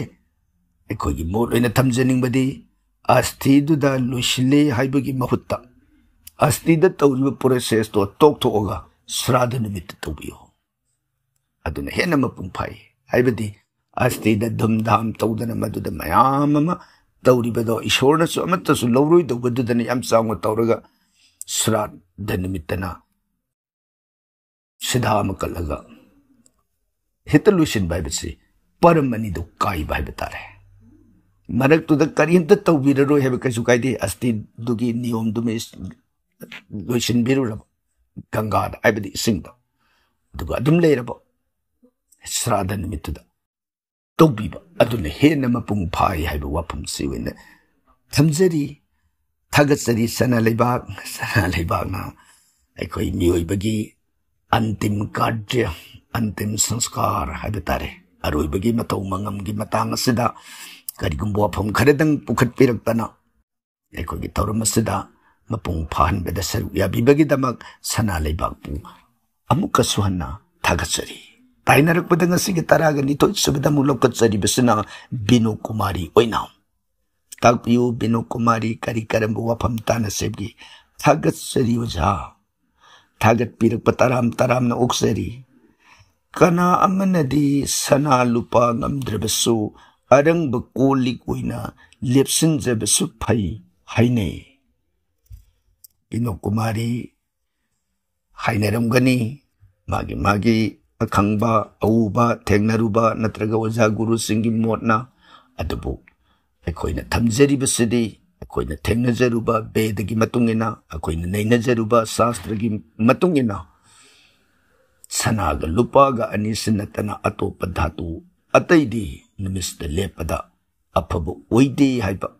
[SPEAKER 1] ekogi mod oina thamjaning badi asti duda lushile haibagi mahutta asti da tawriba process to tok oga srada nimit tawbiyo aduna hena mapung phai haibadi asti da dhumdham tawdana maduda mayam ama tawriba do ishorna su amatta su lawroi dawdudana yam sangwa tawraga srada nimitana sidha makalaga Hitalushin Bible Paramani do Kai Bible Tare. Marak to the Karinta to Vidaro have a Kasukai Asti Dugi Niom Dumis Lushin Biru Gangad, I be sing the Gadum later. Sradan Mituda. Tobiba, Aduna Henamapung Pai have a wapum siwin. Tamzeri Tagatsari Sana Lebag now. I call you Bagi Antim Kadja. Antim sanskar haibitare aroi bagi matau mangam gi matang asida karigumbo phom kharedang pukhat piraktana eko gi tawram asida mapung phan beda saru ya bibagi damak sana leibak pu amuka suhanna thagatsari tainarak padang asigi taraga nitoi subida mulok katsari besna Binu Kumari oina takpiu Binu Kumari kari karambu wapham tana sebgi thagatsari oja thagat pirak pataram na oksari Kana amanadi sana lupa ngamdrabasu arang bakulik wina lepsin jabasu pai haine. Binu Kumari haine ramgani magi akangba auba tengnaruba natraga waja guru singi modna adubu. Akoina tamjari basidi akoina tengnajaruba bedagi matungina akoina nainajaruba sastragi matungina. Sanaga lupaga anisinatana ato padhatu ataydi nimista lepada apabu oide haiba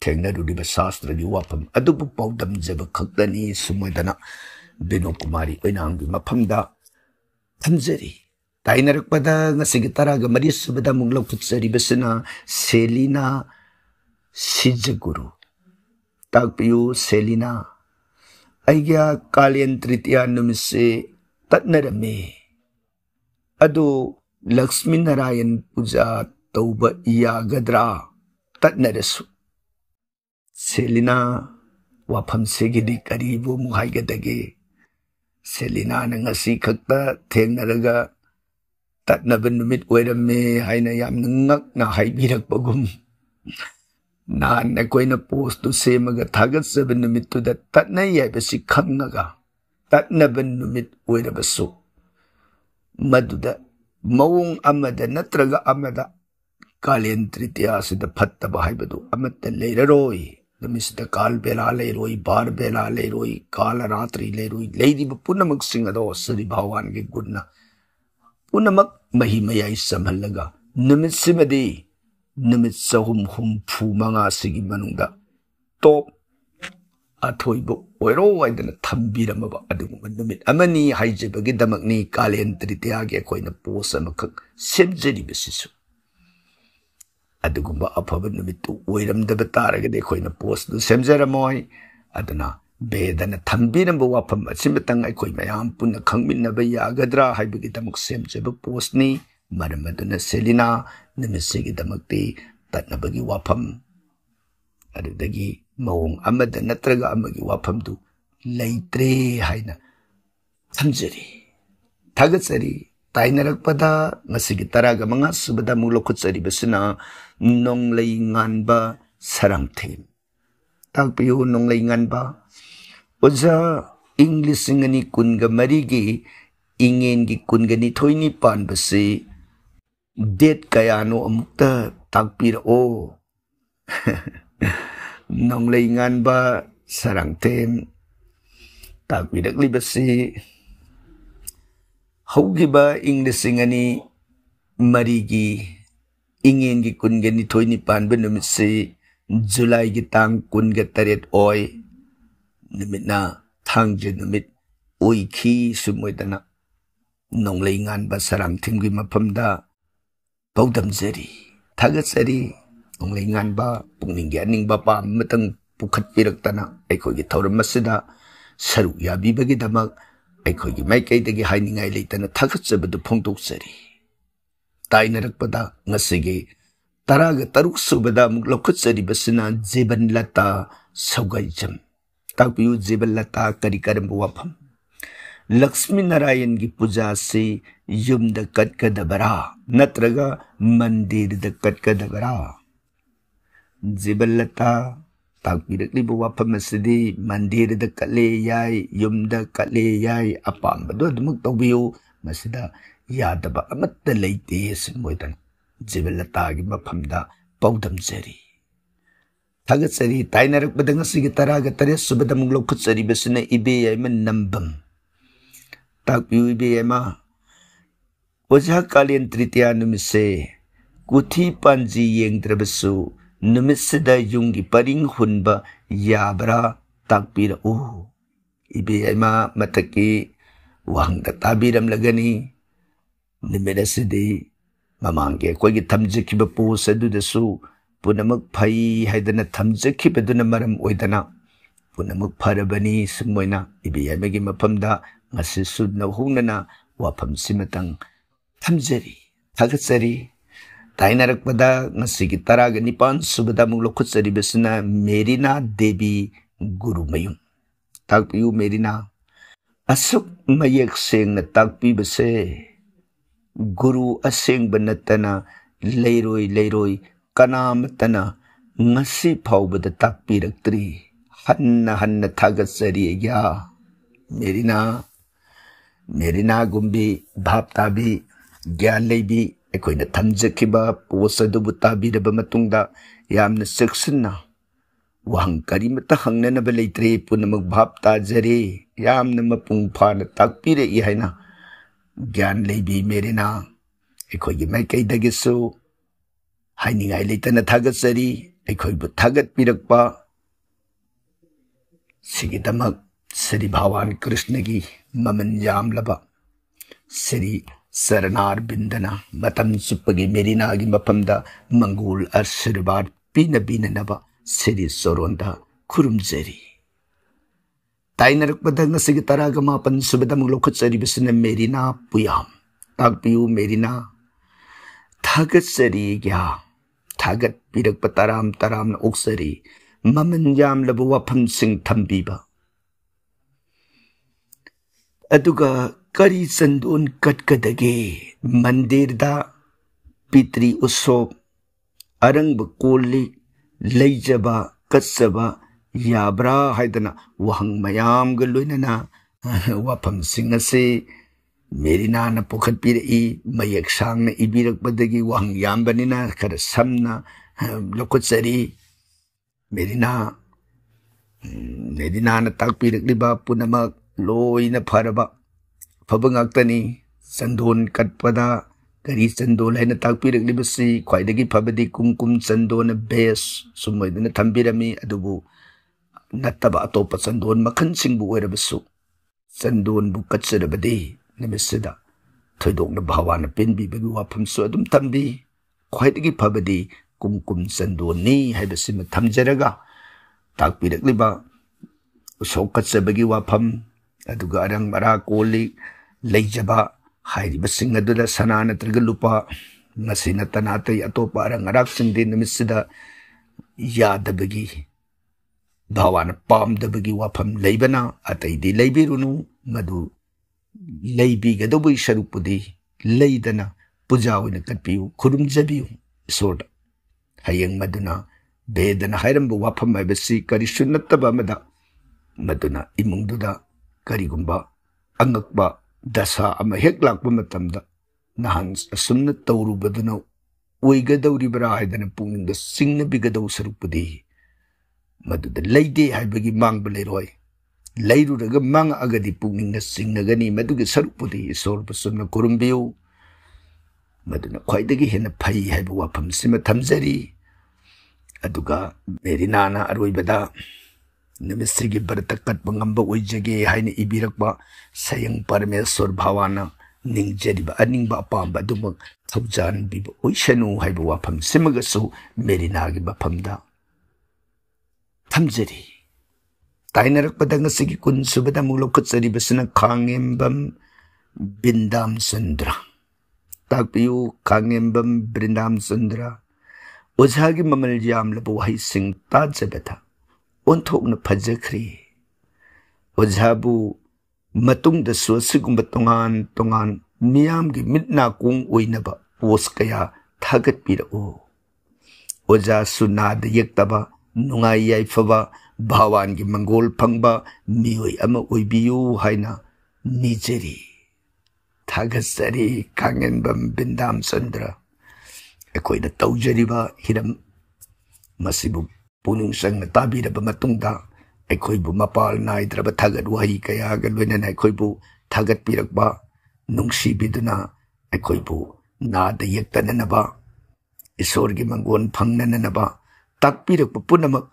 [SPEAKER 1] tengnarudiba sastragi wapam adubu paudam jaba khaktani sumadana Binu Kumari oinanggi maphamda thamjari tainarakpada ngasigi taraga marisubada munglaw kutsari basina Selina Sijaguru takpiyu Selina aigya Kalyan Tritiya numise Tatnarame Adu Lakshmi Narayan Puja Tauba Yagadra Tatnarasu Selina Wapam Segidi Karibu Muhaigadage Selina Nangasi Kakta Tengnaraga Tatnaban Numit Werame Haina Yam Nangak na Haibirak Bagum Naan Nakoina Post to Semaga Tagat 7 Numit to that Tatnaya Basi Kangaga Tatnaban numit werabasu. Maduda, mawung amada natraga amada. Kalyan Tritiya sida pattaba haibadu. Amatta leiraroi. Namisida kal bela leiroi, bar bela leiroi, kala ratri leiroi. Leidi ba punamak singado sari bhawan ke gudna. Punamak mahimaya isamhalaga. Numit simadi. Numit sahum hum pu mga sige manungda. Top. Athoy bo ꯑꯣꯏꯔꯣ ꯍꯥꯏꯗꯅ ꯊꯝꯕꯤꯔꯝꯃꯕ ꯑꯗꯨꯒꯨꯝꯕ ꯅꯨꯃꯤꯠ ꯑꯃꯅꯤ ꯍꯥꯏꯖꯕꯒꯤꯗꯃꯛꯅꯤ ꯀꯥꯂꯦꯟ ꯇ꯭ꯔꯤꯇꯤꯌꯥꯒꯤ ꯑꯩꯈꯣꯏꯅ ꯄꯣꯁ ꯑꯃꯈꯛ ꯁꯦꯝꯖꯔꯤꯕꯁꯤꯁꯨ ꯑꯗꯨꯒꯨꯝꯕ ꯑꯐꯕ ꯅꯨꯃꯤꯠꯇꯨ ꯑꯣꯏꯔꯝꯗꯕ ꯇꯥꯔꯒꯗꯤ ꯑꯩꯈꯣꯏꯅ ꯄꯣꯁꯇꯨ ꯁꯦꯝꯖꯔꯝꯃꯣꯏ ꯑꯗꯨꯅ ꯕꯦꯗꯅ ꯊꯝꯕꯤꯔꯝꯕ ꯋꯥꯐꯝ ꯑꯁꯤꯃꯇꯪ ꯑꯩꯈꯣꯏ ꯃꯌꯥꯝ ꯄꯨꯟꯅ ꯈꯪꯃꯤꯟꯅꯕ ꯌꯥꯒꯗ꯭ꯔꯥ ꯍꯥꯏꯕꯒꯤꯗꯃꯛ ꯁꯦꯝꯖꯕ ꯄꯣꯁꯅꯤ ꯃꯔꯝ ꯑꯗꯨꯅ ꯁꯦꯂꯤꯅꯥ ꯅꯨꯃꯤꯠꯁꯤꯒꯤꯗꯃꯛꯇꯤ ꯇꯠꯅꯕꯒꯤ ꯋꯥꯐꯝ ꯑꯗꯨꯗꯒꯤ ꯃꯑꯣꯡ ꯑꯃꯗ ꯅꯠꯇ꯭ꯔꯒ ꯑꯃꯒꯤ ꯋꯥꯐꯝꯗꯨ ꯂꯩꯇ꯭ꯔꯦ ꯍꯥꯏꯅ ꯊꯝꯖꯔꯤ ꯊꯥꯒꯠꯆꯔꯤ ꯇꯥꯏꯅꯔꯛꯄꯗ ꯉꯁꯤꯒꯤ 15 ꯁꯨꯕꯗ ꯑꯃꯨꯛ ꯂꯧꯈꯠꯆꯔꯤꯕꯁꯤꯅ ꯅꯣꯡꯂꯩ ꯉꯥꯟꯕ ꯁꯔꯥꯡꯊꯦꯝ ꯇꯥꯛꯄꯤꯌꯨ ꯅꯣꯡꯂꯩ ꯉꯥꯟꯕ ꯑꯣꯖꯥ ꯏꯪ 2023ꯒꯤ ꯏꯉꯦꯟꯒꯤ 22ꯅꯤ ꯄꯥꯟꯕꯁꯤ ꯗꯦꯠ ꯀꯌꯥꯅꯣ ꯑꯃꯨꯛꯇ ꯇꯥꯛꯄꯤꯔꯛꯑꯣ ꯅꯣꯡꯂꯩ ꯉꯥꯟꯕ ꯁꯔꯥꯡꯊꯦꯝ ꯇꯥꯛꯄꯤꯔꯛꯂꯤꯕꯁꯤ ꯍꯧꯈꯤꯕ ꯏꯪ 2003ꯒꯤ ꯏꯉꯦꯟꯒꯤ 22ꯅꯤ ꯄꯥꯟꯕ ꯅꯨꯃꯤꯠꯁꯤ ꯖꯨꯂꯥꯏꯒꯤ ꯇꯥꯡ 28 ꯑꯣꯏ ꯅꯨꯃꯤꯠꯅ ꯊꯥꯡꯖ ꯅꯨꯃꯤꯠ ꯑꯣꯏꯈꯤ ꯁꯨꯝ ꯑꯣꯏꯗꯅ ꯅꯣꯡꯂꯩ ꯉꯥꯟꯕ ꯁꯔꯥꯡꯊꯦꯝꯒꯤ ꯃꯐꯝꯗ ꯄꯥꯎꯗꯝꯖꯔꯤ ꯊꯥꯒꯠꯆꯔꯤ ꯅꯣꯡꯂꯩ ꯉꯥꯟꯕ ꯄꯨꯛꯅꯤꯡꯒꯤ ꯑꯅꯤꯡꯕ ꯑꯄꯥꯝꯕ ꯑꯃꯇꯪ ꯄꯨꯈꯠꯄꯤꯔꯛꯇꯅ ꯑꯩꯈꯣꯏꯒꯤ ꯊꯧꯔꯝ ꯑꯁꯤꯗ ꯁꯔꯨꯛ ꯌꯥꯕꯤꯕꯒꯤꯗꯃꯛ ꯑꯩꯈꯣꯏꯒꯤ ꯃꯥꯏꯀꯩꯗꯒꯤ ꯍꯥꯏꯅꯤꯡꯉꯥꯏ ꯂꯩꯇꯅ ꯊꯥꯒꯠꯆꯕꯗꯨ ꯐꯣꯡꯗꯣꯛꯆꯔꯤ ꯇꯥꯏꯅꯔꯛꯄꯗ ꯉꯁꯤꯒꯤ 13 ꯁꯨꯕꯗ ꯑꯃꯨꯛ ꯂꯧꯈꯠꯆꯔꯤꯕꯁꯤꯅ ꯖꯤꯕꯟꯂꯇꯥ ꯁꯧꯒꯥꯏꯖꯝ ꯇꯥꯛꯄꯤꯌꯨ ꯖꯤꯕꯟꯂꯇꯥ ꯀꯔꯤ ꯀꯔꯝꯕ ꯋꯥꯐꯝ ꯂꯛꯁꯃꯤ ꯅꯥꯔꯥꯌꯟꯒꯤ ꯄꯨꯖꯥꯁꯤ ꯌꯨꯝꯗ ꯀꯠꯀꯗꯕꯔꯥ ꯅꯠꯇ꯭ꯔꯒ ꯃꯟꯗꯤꯔꯗ ꯀꯠꯀꯗꯕꯔꯥ ꯖꯤꯕꯟꯂꯇꯥ ꯇꯥꯛꯄꯤꯔꯛꯂꯤꯕ ꯋꯥꯐꯝ ꯑꯁꯤꯗꯤ ꯃꯟꯗꯤꯔꯗ ꯀꯠꯂꯦ ꯌꯥꯏ ꯌꯨꯝꯗ ꯀꯠꯂꯦ ꯌꯥꯏ ꯑꯄꯥꯝꯕꯗꯣ ꯑꯗꯨꯃꯛ ꯇꯧꯕꯤꯌꯨ ꯃꯁꯤꯗ ꯌꯥꯗꯕ ꯑꯃꯠꯇ ꯂꯩꯇꯦ ꯁꯨꯝꯕꯣꯏꯗꯅ ꯖꯤꯕꯟꯂꯇꯥꯒꯤ ꯃꯐꯝꯗ ꯄꯥꯎꯗꯝꯖꯔꯤ ꯊꯥꯒꯠꯆꯔꯤ ꯇꯥꯏꯅꯔꯛꯄꯗ ꯉꯁꯤꯒꯤ 18 ꯁꯨꯕꯗ ꯑꯃꯨꯛ ꯂꯧꯈꯠꯆꯔꯤꯕꯁꯤꯅ ꯏꯕꯦꯌꯥꯏꯃ ꯅꯝꯕꯝ ꯇꯥꯛꯄꯤꯌꯨ ꯏꯕꯦꯌꯥꯏꯃ ꯑꯣꯖꯥ ꯀꯥꯂꯦꯟ ꯇ꯭ꯔꯤꯇꯤꯌꯥ ꯅꯨꯃꯤꯠꯁꯦ ꯀꯨꯊꯤ ꯄꯥꯟꯖꯤ ꯌꯦꯡꯗ꯭ꯔꯕꯁꯨ ꯅꯨꯃꯤꯠꯁꯤꯗ ꯌꯨꯝꯒꯤ ꯄꯔꯤꯡ ꯍꯨꯟꯕ ꯌꯥꯕ꯭ꯔꯥ ꯇꯥꯛꯄꯤꯔꯛꯎ ꯏꯕꯦꯌꯥꯏꯃ ꯃꯊꯛꯀꯤ ꯋꯥꯍꯪꯗ ꯇꯥꯕꯤꯔꯝꯂꯒꯅꯤ ꯅꯨꯃꯤꯠ ꯑꯁꯤꯗꯤ ꯃꯃꯥꯡꯒꯤ ꯑꯩꯈꯣꯏꯒꯤ ꯊꯝꯖꯈꯤꯕ ꯄꯣꯁ ꯑꯗꯨꯗꯁꯨ ꯄꯨꯝꯅꯃꯛ ꯐꯩ ꯍꯥꯏꯗꯅ ꯊꯝꯖꯈꯤꯕꯗꯨꯅ ꯃꯔꯝ ꯑꯣꯏꯗꯅ ꯄꯨꯝꯅꯃꯛ ꯐꯔꯕꯅꯤ ꯁꯨꯝ ꯑꯣꯏꯅ ꯏꯕꯦꯌꯥꯏꯃꯒꯤ ꯃꯐꯝꯗ ꯉꯁꯤꯁꯨ ꯅꯧꯍꯧꯅꯅ ꯋꯥꯐꯝꯁꯤꯃꯇꯪ ꯊꯝꯖꯔꯤ ꯊꯥꯒꯠꯆꯔꯤ ꯇꯥꯏꯅꯔꯛꯄꯗ ꯉꯁꯤꯒꯤ 19 ꯁꯨꯕꯗ ꯑꯃꯨꯛ ꯂꯧꯈꯠꯆꯔꯤꯕꯁꯤꯅ ꯃꯦꯔꯤꯅꯥ ꯗꯦꯕꯤ ꯒꯨꯔꯨꯃꯌꯨꯝ ꯇꯥꯛꯄꯤꯌꯨ ꯃꯦꯔꯤꯅꯥ ꯑꯁꯨꯛ ꯃꯌꯦꯛ ꯁꯦꯡꯅ ꯇꯥꯛꯄꯤꯕꯁꯦ ꯒꯨꯔꯨ ꯑꯁꯦꯡꯕ ꯅꯠꯇꯅ ꯂꯩꯔꯣꯏ ꯀꯅꯥꯃꯠꯇꯅ ꯉꯁꯤ ꯐꯥꯎꯕꯗ ꯇꯥꯛꯄꯤꯔꯛꯇ꯭ꯔꯤ हन्ना थागत्सरिया मेरीना गुम्बी भाप ताबी ज्ञान लेबी अखोइना थमजखिबा पोस्ट अदुबु ताबीरबा मतुंगदा यामना सेक्सनना वहंग करीमता हंगननबा लेत्रे पुनमक भाप ताजरे यामना मपुंग फाना ताकपीरे इ हाइना ज्ञान लेबी मेरीना अखोइगी माइकैदगिसु हाइनिंगाइ लेतना थागत्सरी अखोइबु थागत्पिरकपा सिगिदमक श्री भगवान कृष्ण की ममन यामलबा श्री सरनार बिंदना मतम चुप्पगी मेरीना की मफमदा मंगोल आशीर्वाद पीनबा श्री सोरोंदा खुरुमजरी ताइनरकपदा ngasiगी 19 सुबदा मुलोखचरीबसिना मेरीना पुयाम ताकपियु मेरीना थागत्सरी ग्या थागत पिरकपा तराम ओक्सरी ममन यामलबा वाफम सिंह थंबीबा अदुगा करी चंदोन कटकदगे मंदिरदा पितृ उत्सव अरंग कोली लेजबा कत्सबा याब्रा हाइदना वहंग मयाम गलोइनना वाफम सिंह असे मेरीना न पोखत पिरई मयक सांगना इबिरकबदगी वहंग यामबनिना खर समना लोकचरी मेरीना न ताकपिरकलिबा पुनमक लोइना फरबा फबंगाक्तनी चंदोन कटपदा करी चंदोल हैना ताकपिरकलिबसी ख्वाइदगी फबदी कुमकुम चंदोन बेस सुमैदना थंबिरमी अदुबु नत्तबा अतोप चंदोन मखनसिंबु ओइरबसु चंदोनबु कच्चरबदि निमिसदा थोइदोंना भावाना पेनबीबगी वाफमसु अदुम तंबी ख्वाइदगी फबदी कुमकुम चंदोनी हाइबसिम थमजरगा ताकपिरकलिबा उसौ कच्चबगी वाफम अदुगा अरंग मरा कोली लेजबा हाइरिबसिंग अदुदा सना नत्रगा लुपा मसी नतना तै अतोपा अरंग अराक सिंगदि निमिसदा यादबगी भावाना पामदबगी वाफम लेबना अतैदि लेबिरुनु मधु लेबीगदबुई सरुपुदी लेदना पूजा ओइना कटपियु खुरुमजबियु ईश्वर हयेंग मदुना बेदना हाइरंबु वाफम हाइबसि करिसु नत्तबा मदा मदुना इमुंगदुदा करिगुंबा अंगकबा दशा अमा हेक लाकबा मतमदा नहान असुमना तौरुबदुना ओइगदौरिबरा हाइदना पुंगिंग सिंगनबिगदौ सरुपुदी मदुदा लेदे हाइबगी मांगबा लेरोय लेरुरगा मांग अगदी पुंगिंग सिंगनगनी मदुगे सरुपुदी ईश्वर बसुमना कुरुमबियु मदुना ख्वाइदगी हेना फई हाइबा वाफम सिमा थमजरी अदुगा मेरिनाना अरोइबदा निमिसगी बरत कटबा ngamba ओइजगे हाइना इबिरकबा सयंग परमेश्वर भावाना निंगजरिबा अनिंगबा पांबा दुम थौजान बिबा ओइसनु हाइबा वाफम सिमगसु मेरिनागी बफमदा थमजरी ताइनरकपदा ngasiगी कुनसुबदा मुलौखचरिबसना खांगेंबम बिंदाम चंद्र ताकपियु खांगेंबम बिंदाम चंद्र ओझागी ममल यामलब वहाइसिंग ताजबथा ओंथोकना फजखरी ओझाबु मतुंगदसु असिगुंबा तोंगान तोंगान मियामगी मिटना कुंग ओइनबा पोस्ट कया थागतपिरओ ओझासु नाद यक्तबा नुंगाई याइफबा भावानगी मंगोल फंगबा मियोय अमा ओइबियु हाइना निजरी थागसरी खांगेंबम बिंदाम चंद्र अखोइना तौजरिबा हिरम मसिबु पुनिंग संग ताबिरबा मतुंगदा अखोइबु मपाल नाइद्रबा थागत वही कयागा लोइनना अखोइबु थागत पिरकबा नुंगसिबिदुना अखोइबु नाद यक्तननबा ईश्वरगी मंगोन फंगननबा ताकपिरकबा पुनमक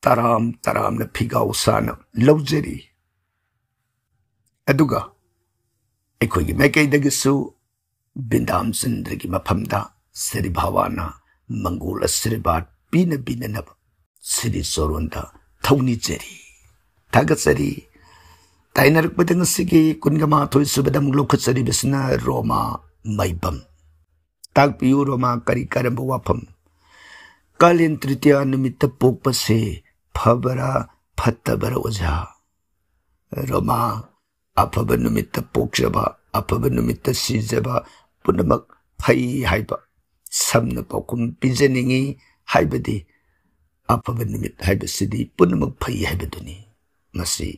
[SPEAKER 1] तराम तरामना फिगाव साना लौजरी अदुगा अखोइगी मैकैदगिसु बिंदाम चंद्रगी मफमदा श्री भावाना मंगोल आशीर्वाद पीन बीननब श्री सोरोंदा थौनिजरी थागचरी ताइनरकपदा ngasiगी कुनगमा थोइसुबदा मुलौखचरी बिसना रोमा मैबम ताकपियु रोमा करी करंब वाफम कालीन तृतीया निमित्त पोकपसे फबरा फत्तबरा ओझा रोमा अफब निमित्त पोकजबा अफब निमित्त सिजबा पुनमक फई हाइबा समन पौकुम पिजनिंगी हाइबदी अफब निमित्त हाइबसिदी पुनमक फई हाइबदुनी मसी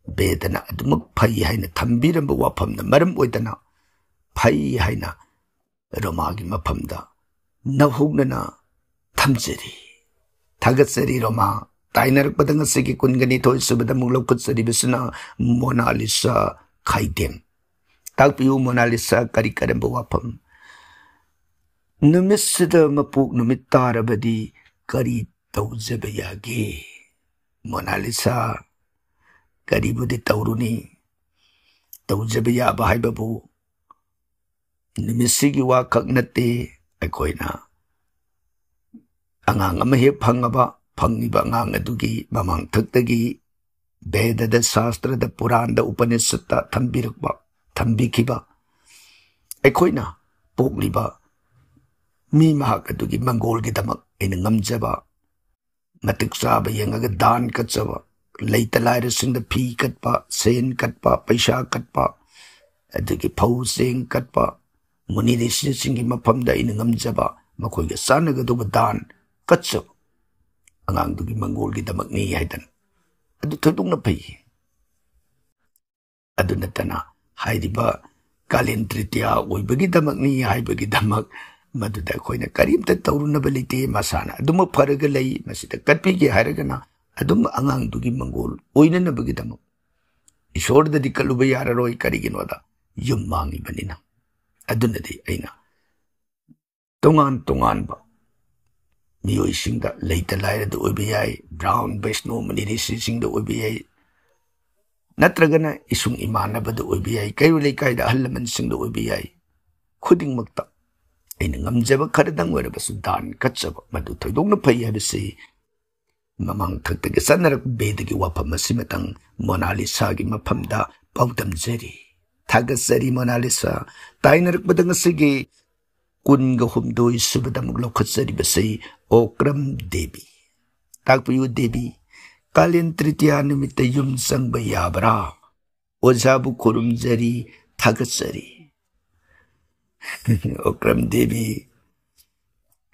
[SPEAKER 1] बेदना अदुमक फई हाइना थंबिरंब वाफमना मरम ओइदना फई हाइना रोमागी मफमदा नहुगना थमजरी थागचरी रोमा ताइनरकपदा ngasiगी कुनगनी थोइसुबदा मुलौखचरी बिसना मोनालिसा खाइदेम ताकपियु मोनालिसा करी करंब वाफम नुमिसदा मपुक नुमित तारबदी करी तौजबा यागे मोनालिसा करीबुदी तौरुनी तौजबा याबा हाइबबु नुमिसिगी वाखक नते अखोइना अंगांग अमा हेक फंगबा फंगिबा अंगांग अदुगी ममांग थक्तगी वेददा शास्त्रदा पुराणदा उपनिषददा थंबिरकबा थंबिखिबा अखोइना पोकलिबा मी महाक अदुगी मंगोलगी दमक एना ngamjaba matik chaba yengaga dan katchaba leita lairasingda phi katpa sen katpa paisa katpa adugi phau seng katpa muni risingi mafamda ina ngamjaba makoiga sanaga duba dan katchaba angang dugi mangolgi damak ni haidan adu thodungna pai adu natana haidiba kalin tritiya oibagi damak ni haibagi damak मदुदा खोइना करीमता तौरुनबा लेते मसाना अदुम फरगा लई मसिदा कटपिगे हारगना अदुम अंगांग दुगी Mongol ओइननबगी दमक ईश्वरददि कलुबा याररोय करिगिनोदा yum मांगी बनिना अदुनदि अइना तोंगान तोंगान बा मियोइसिंगदा लेता लायरदा ओइबा याय brown Vaishno मनि ऋषिसिंगदा ओइबा याय नत्रगना इसुंग इमानबदा ओइबा याय कैरु लेकायदा अहल लमनसिंगदा ओइबा याय खुदिंगमक्ता अइना ngamjaba खरदंग ओइरबसु दान कच्चबा मदु थोइदोंना फै हाबसे ममांग थक्तगे सनरक बेदगी वाफम असिमतंग मोनालिसागी मफमदा पाउदमजरी थागसरी Mona Lisa ताइनरकबदा ngasiगी kunga humdoi subadamuk lokhatsari basai okram devi takpiyu devi kalin tritiya nimita yum sangba yabra ojabu kurumjari thagatsari okram devi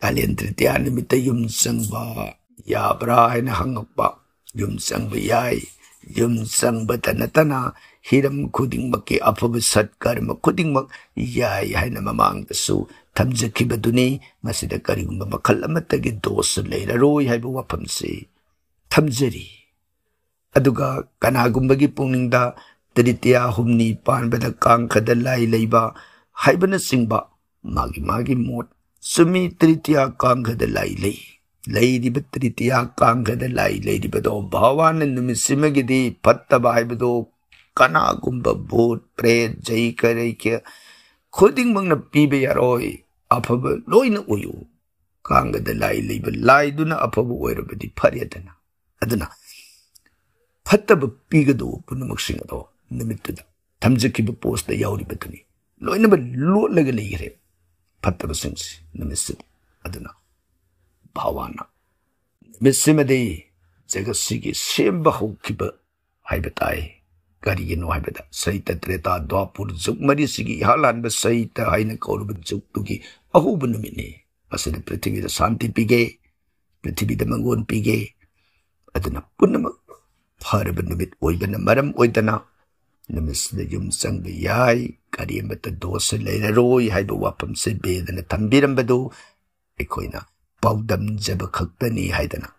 [SPEAKER 1] kalin tritiya nimita yum sangba yabra haina hangakpa yum sangba yai yum sangba tanatana hiram khudingmaki afaba satkarma khudingmak yai haina mamangdasu tamjakibaduni masida karigumba makhal amatagi dos leiraroi haiba wafamse tamjari aduga kanagumbagi puningda tritiya humni panbada kangkhada lai leiba haibana singba magi mot sumi tritiya kangkhada lai leiriba tritiya kangkhada lai leiribado bhawana numisimagidi pattaba haibado kanagumba bhut pret jai karaikya खुदिंग मंगना पीबे यारोय अफब लोइना उयु कांगदा लाई लेब लाइदुना अफब ओइरबदि फरियदना अदना फत्तब पीगदो पुनमक्सिंगदो निमित्तुदा थमजकिब post दा याउरिबदनि लोइनब लोटलग लेगरे फत्तब सिंगसि निमित्सि अदना भावाना मिसिमदे जगसिगी सेम्बा हौकिब हाइबताय करिगिनो हाइबदा सहिता त्रेता द्वापुर जुग मरी सिगी हालानब सहिता हाइना कौरब जुग तुगी अहुब नुमिने असद पृथ्वीदा शांति पीगे पृथ्वीदा मंगोन पीगे अदना पुनम फरब नुमित ओइबना मरम ओइदना नमिसदा युम संग याय करियमत दोस लेररोय हाइबा वाफम से बेदना थंबिरंबदो एकोइना पाउदम जब खक्तनी हाइदना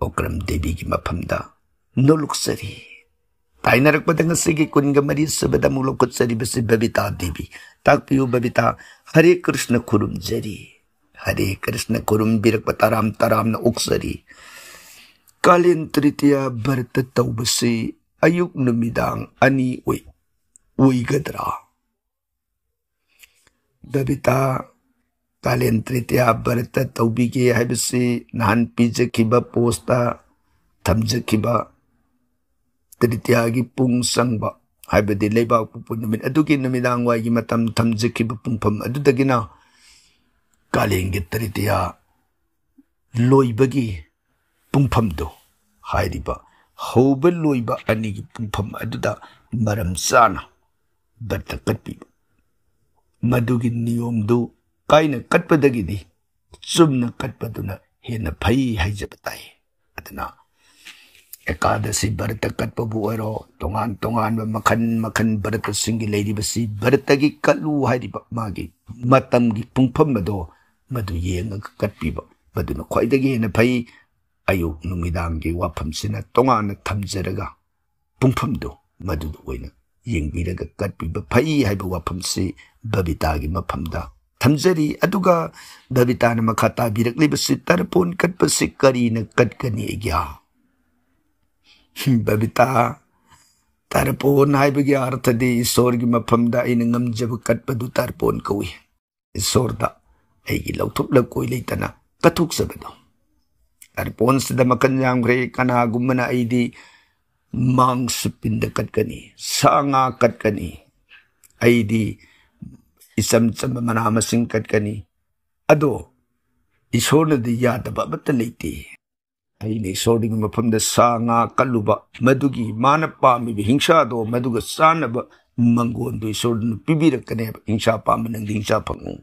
[SPEAKER 1] ओक्रम देवी की मफमदा नोलुक्सरी ताइनरक पतंगसिगी कुंग मरी सबदा मुलोकत्सरी बसि बबिता देवी ताकपियु बबिता हरे कृष्ण कुरुम बिरक पताराम तराम न उक्सरी कालिन तृतीया भरत तौबसि अयुक नुमिदांग अनि उइगदरा बबिता कालिन तृतीया भरत तौबिगे हाइबसि नान पिजखिबा पोस्ता थमजखिबा तृतीयागी पुंग संगबा हाइबदि लेबाक पुपुनुमिन अदुगी नुमिदांग वाइगी मतम थमजखिबा पुंगफम अदुदगिना कालेंगे तृतीया लोइबगी पुंगफमदो हाइरिबा हौब लोइबा अनिगी पुंगफम अदुदा मरम चाना बर्त कटपिबा मदुगी नियमदु काइना कटपदगिदि चुमना कटपदुना हेना फै हाइजबताय अदना एकादशी भरत कटपबु ओरो तोंगान तोंगान मखन मखन भरत सिंगी लेरिबसी भरतगी कलु हाइरिबा मागी मतमगी पुंगफमदो मदु येंगा कटपिबा मदुना ख्वाइदगी हेना फै अयुक नुमिदांगी वाफमसिना तोंगान थमजरगा पुंगफमदो मदुदो ओइना येंबिरगा कटपिबा फै हाइबा वाफमसि बबितागी मफमदा थमजरी अदुगा बबिताना मखाता बिरकलिबसि तरपोन कटपसि करीना कटकनी ग्या बबिता तरपोन हाइबगी अर्थदि ईश्वर की मफमदा अइना ngamjab कटपदु तरपोन कौई ईश्वरदा अइगी लौथुकलक कोई लेतना कथुकसबदो तरपोन सिदा मकन जामग्रे कनागुमना अइदि मांस पिंड कटकनी सांगा कटकनी अइदि इसम चम मना मसिंग कटकनी अदो ईश्वरनदि यादबा अमत्ता लेते अइने ईश्वरगी मफमदा सांगा कल्लुबा मदुगी माना पामिबि हिंसादो मदुगा चानब मंगोनदो ईश्वरनु पिबिरकनेब हिंसा पामनंग हिंसा फंगो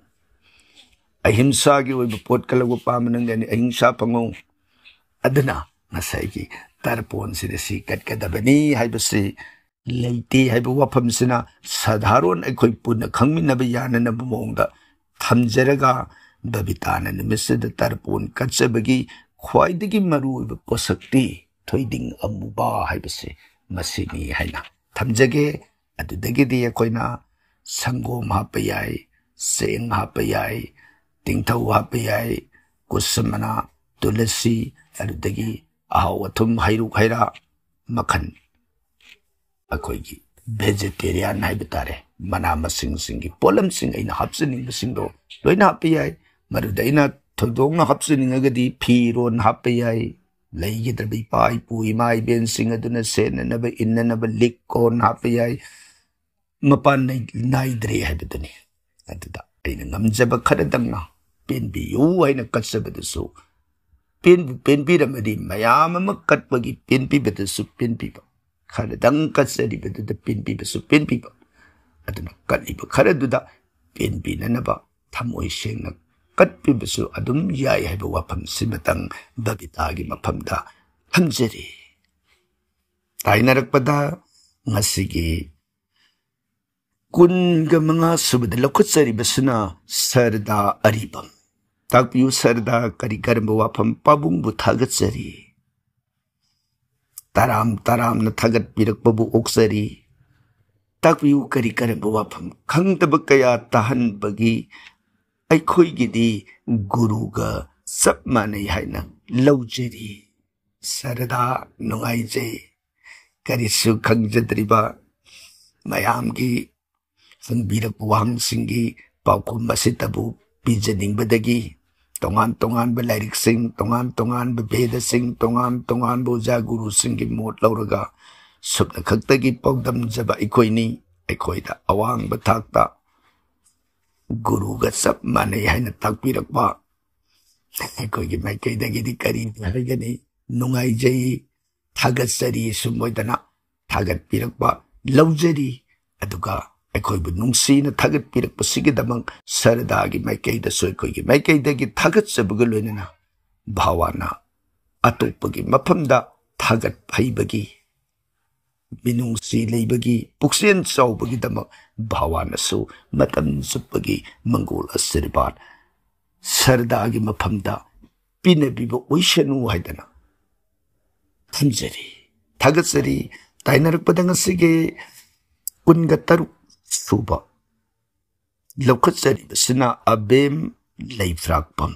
[SPEAKER 1] अहिंसागी ओइब पोट कलगो पामनंग अहिंसा फंगो अदना नसाइगी तरपोन सिदसी कटकदबनी हाइबसि लेते हाइब वाफमसिना साधारण अखोइ पुन खंगमिनब याननब मोंगदा थमजरगा बबिताना निमिसद तरपोन कचबगी ख्वाइदगी मरुब पोसक्ति थोइदिंग अमुबा हाइबसे मसिनी हाइना थमजगे अदुदगिदि अखोइना संगोम हापयाय सेंग हापयाय तिंगथौ हापयाय कुसमना तुलसी अदुदगी आहाव अथुम हैरुक हैरा मखन अखोइगी vegetarian hai bitare mana masing singi polam sing aina hapsening singdo loina happy ai maruda ina thodong na hapsening agadi phiron happy ai leigi drabi pai pui mai ben sing aduna sen na ba inna na ba lik kon happy ai mapan nai dre hai bitani aduda aina ngamjaba khadang na pen bi yu aina katsabadu su pen bi ramadi mayam ma katbagi pen bi betu su pen bi khadang katsari betu da pen bi su pen bi aduna kaliba kharaduda pen bi na ba thamoi seng na kat bi su adum yai hai ba wapam simatang babita gi mapam da hamjeri tainarak pada ngasigi kun ga mga subad lokutsari basuna sarda aribam takpiu sarda kari karamba wapam pabung bu thagatsari taram na thagat pirak babu oksari takpiu kari karamba wapam khangtaba kaya tahan bagi aikhoi gidi guru ga sap manai haina laujeri sarda nungai je kari su khangjadriba mayam gi संबीरक वाहंग सिंगी पाउकुम मसितबु पिजनिंग बदगी तोंगान लाइरिक सिंग तोंगान बेद सिंग तोंगान बोजा गुरु सिंगी मोट लौरगा सुपन खक्तगी पौदम जबा इकोइनी इकोइदा अवांग बथाक्ता गुरु गा सब माने हाइन ताकपिरकबा इकोइगी माइकैदगी दि करी हाइगनी नुंगाई जई थागसरी सुमोइदना थागत पिरकबा लौजरी अदुगा अखोइबु नुंसीना थागत पिरकपसिगिदमंग सरदागी माइकैदा सोइकोइगी माइकैदगी थागतसबुग लोइनना भावाना अतोपगी मफमदा थागत फैबगी मिनुंसी लेबगी पुक्सेन चौबगीदमंग भावानासु मतम सुपगी मंगोल आशीर्वाद सरदागी मफमदा पिनबिबो ओइशनु हाइदना थमजरी थागतसरी ताइनरकपदंगसिगे कुनगा तरुक सुबा लौखत्सरी बसना अबेम लैफ्राकपम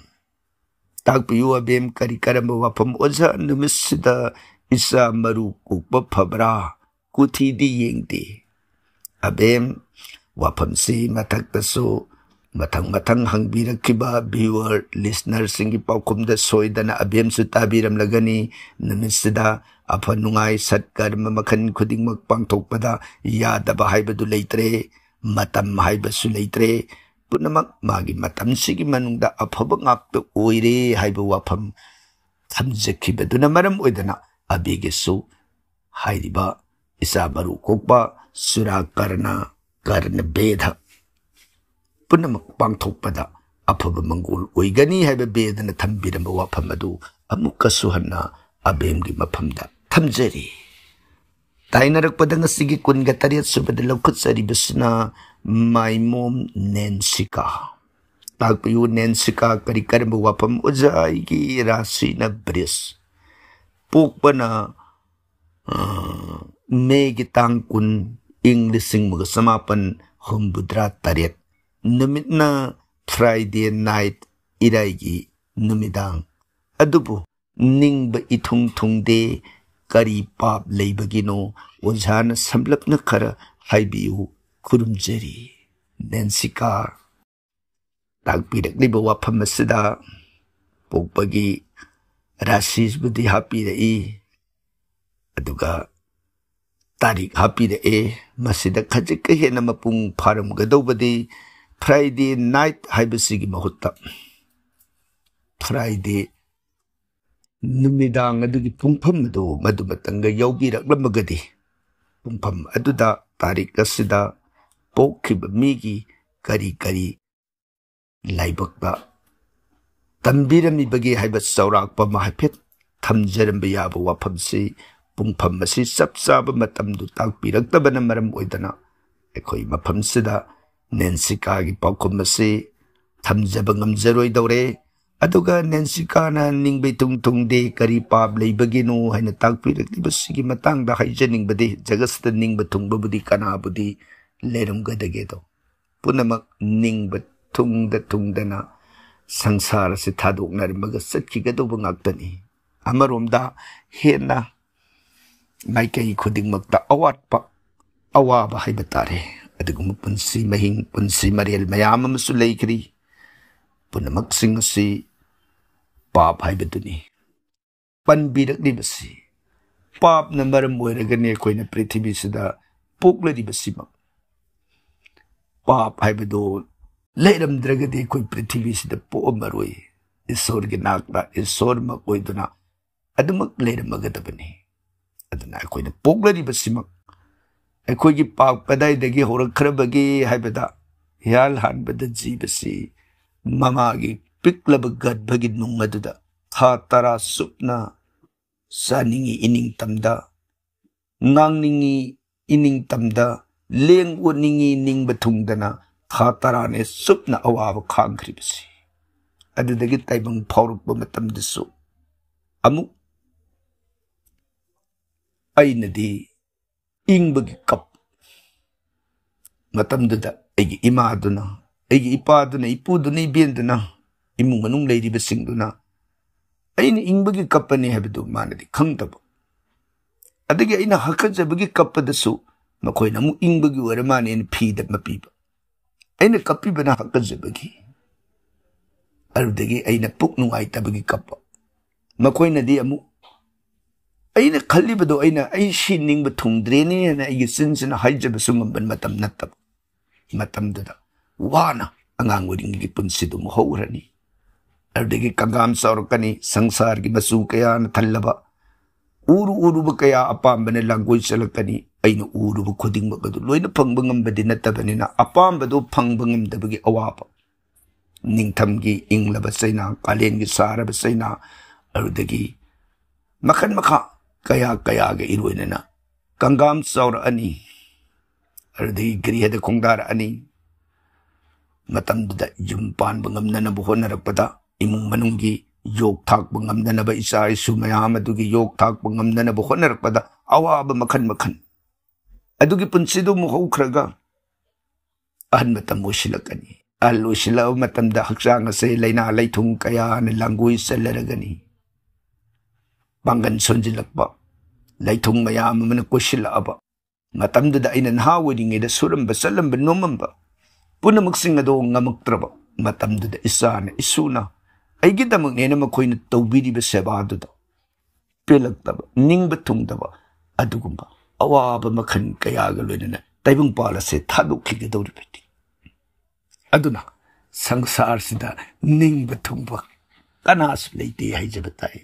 [SPEAKER 1] ताकपियु अबेम करी करम वफम ओझा नुमिसिदा इसा मरु कुकब फबरा कुथीदी येंगदे अबेम वफम से मथक्तसो मथंग हंगबिरखिबा व्यूअर लिसनर सिंगी पाउकुमदा सोइदना अबेम सु ताबिरम लगनी नुमिसिदा अफा नुंगाई सत्कर्म मखन खुदिंगमक पांगथोकपदा यादबा हाइबदु लेत्रे मतम हाइबसु लेत्रे पुनमक मागी मतम सिगी मनुंगदा अफबा ngapto ओइरे हाइबा वाफम थमजखिबदुना मरम ओइदना अबेगेसु हाइरिबा इसा बरु कोकबा सुरा कर्ण बेधा पुनमक पांगथोकपदा अफबा मंगोल ओइगनी हाइबा बेदना थंबिरम वाफम अदु अमुकसु हन्ना अबेमगी मफमदा थमजरी ताइनरकपदंग सिगी कुनगा तरियत सुबद लौखत्सरी बसना माय मोम नेंसिका ताकपियु नेंसिका करी करब वाफम उजाइगी राशिना ब्रिस पोकपना मेगी तांग कुन इंग्लिसिंग मुग समापन हुमबुद्रा तरियत नुमितना फ्राइडे नाइट इराइगी नुमिदांग अदुबु निंग इथुंग थुंगदे करी पाप लेबगिनो ओझान संलपन खर हाइबियु खुरुमजरी नेंसिका ताकपिरकलिब वाफम असदा पोकपगी राशिसबुदि हापिरई अदुगा तारीख हापिरए मसिदा खजिक हेन मपुंग फारमगदौबदि फ्राइडे नाइट हाइबसिगी महुत्ता फ्राइडे नुमिदांग अदुगी पुंफम दो मधुमतंग यौबिरकलमगदि पुंफम अदुदा तारीख असिदा पोखिब मीगी करी लाइबकबा तंबिरमिबगी हाइबा चौराकपा माहफेत थमजरम याबा वाफमसी पुंफम असी सबसाब मतमदु ताकपिरक्तबना मरम ओइदना एखोइ मफमसिदा नेंसिकागी पाउखुम असी थमजब ngamjaroidore अदुगा नेंसिकाना निंगबे तुंगदे करी पाप लेबगिनो हाइना ताकपिरक्तिबसिगी मतंगदा हाइजनिंगबदि जगस्त निंगब तुंगबबुदि कनाबुदि लेरमगदगेदो पुनमक निंगब तुंगदना संसार से थादोक्नरमगा चटखिगदौबा ngaktani amaromda hena maikai khudingmakta awatpa awaba haiba tare adugum punsi mahing punsi marel mayam amasu leikri punamak sing si pap haibaduni panbirakni basi pap na maram oiragani akoina prithvi sida poklari basima pap haibado leiramdragadi akoi prithvi sida pomaroi isor gi nakra isor ma koiduna adumak leiramagadabanni aduna akoina poklari basima akoi gi pap padai dagi horakhrabagi haibada yal hanbada jibasi mama gi piklaba gadbagi nungaduda tha tara supna saningi ining tamda ngangningi ining tamda leng uningi ning bathungdana tha tara ne supna awaba khangkribasi adudagi taibang phawrukba matamdasu amu ainadi ingbagi kap matamduda aigi imaduna aigi ipaduna ipuduna ibenduna imung manung leiriba singduna aina ingbagi kapani habadu manadi khangtaba adagi aina hakajabagi kapadasu makoina mu ingbagi waramani en phida mapiba aina kapibana hakajabagi arudagi aina puk nungai tabagi kappa makoina di amu aina khallibado aina ai shinning bathungdreni na ai sinsina haijaba sungam matam natab matam dada wana angang uringi punsidu mo hawrani adagi kagam saurkani sangsar gi basu kaya na thallaba uru ba kaya apambana langgoy salakani aina uru ba khuding magadu loina phangbangam badina tabanina apambado phangbangam dabagi awapa ningthamgi inglaba saina kalen gi saraba saina adagi makan makha kaya ga iroinana kangam saur ani adagi grihada khongdar ani matamda jumpan bangamna bu honarakpada imung manunggi yok thak bangamna ba isa isu mayam adugi yok thak bangamna bu honarakpada awaba makhan adugi punsido mo haukhraga ahan matam mosilakani allo silaw matamda haksang se laina laithung kaya na langui salaragani bangan sonjilakba laithung mayam man kosilaba matamda aina hawidingi da suramba salamba nomamba punamuksing ado ngamaktraba matamda isana isuna aigi damag nena makoina tawbiriba sebaduda pelaktaba ningba tungdaba adugumba awaba makhan kayaga loinana taibung pala se thadukhigadawribati aduna sangsar sida ningba tungba kanasu leite haijabatai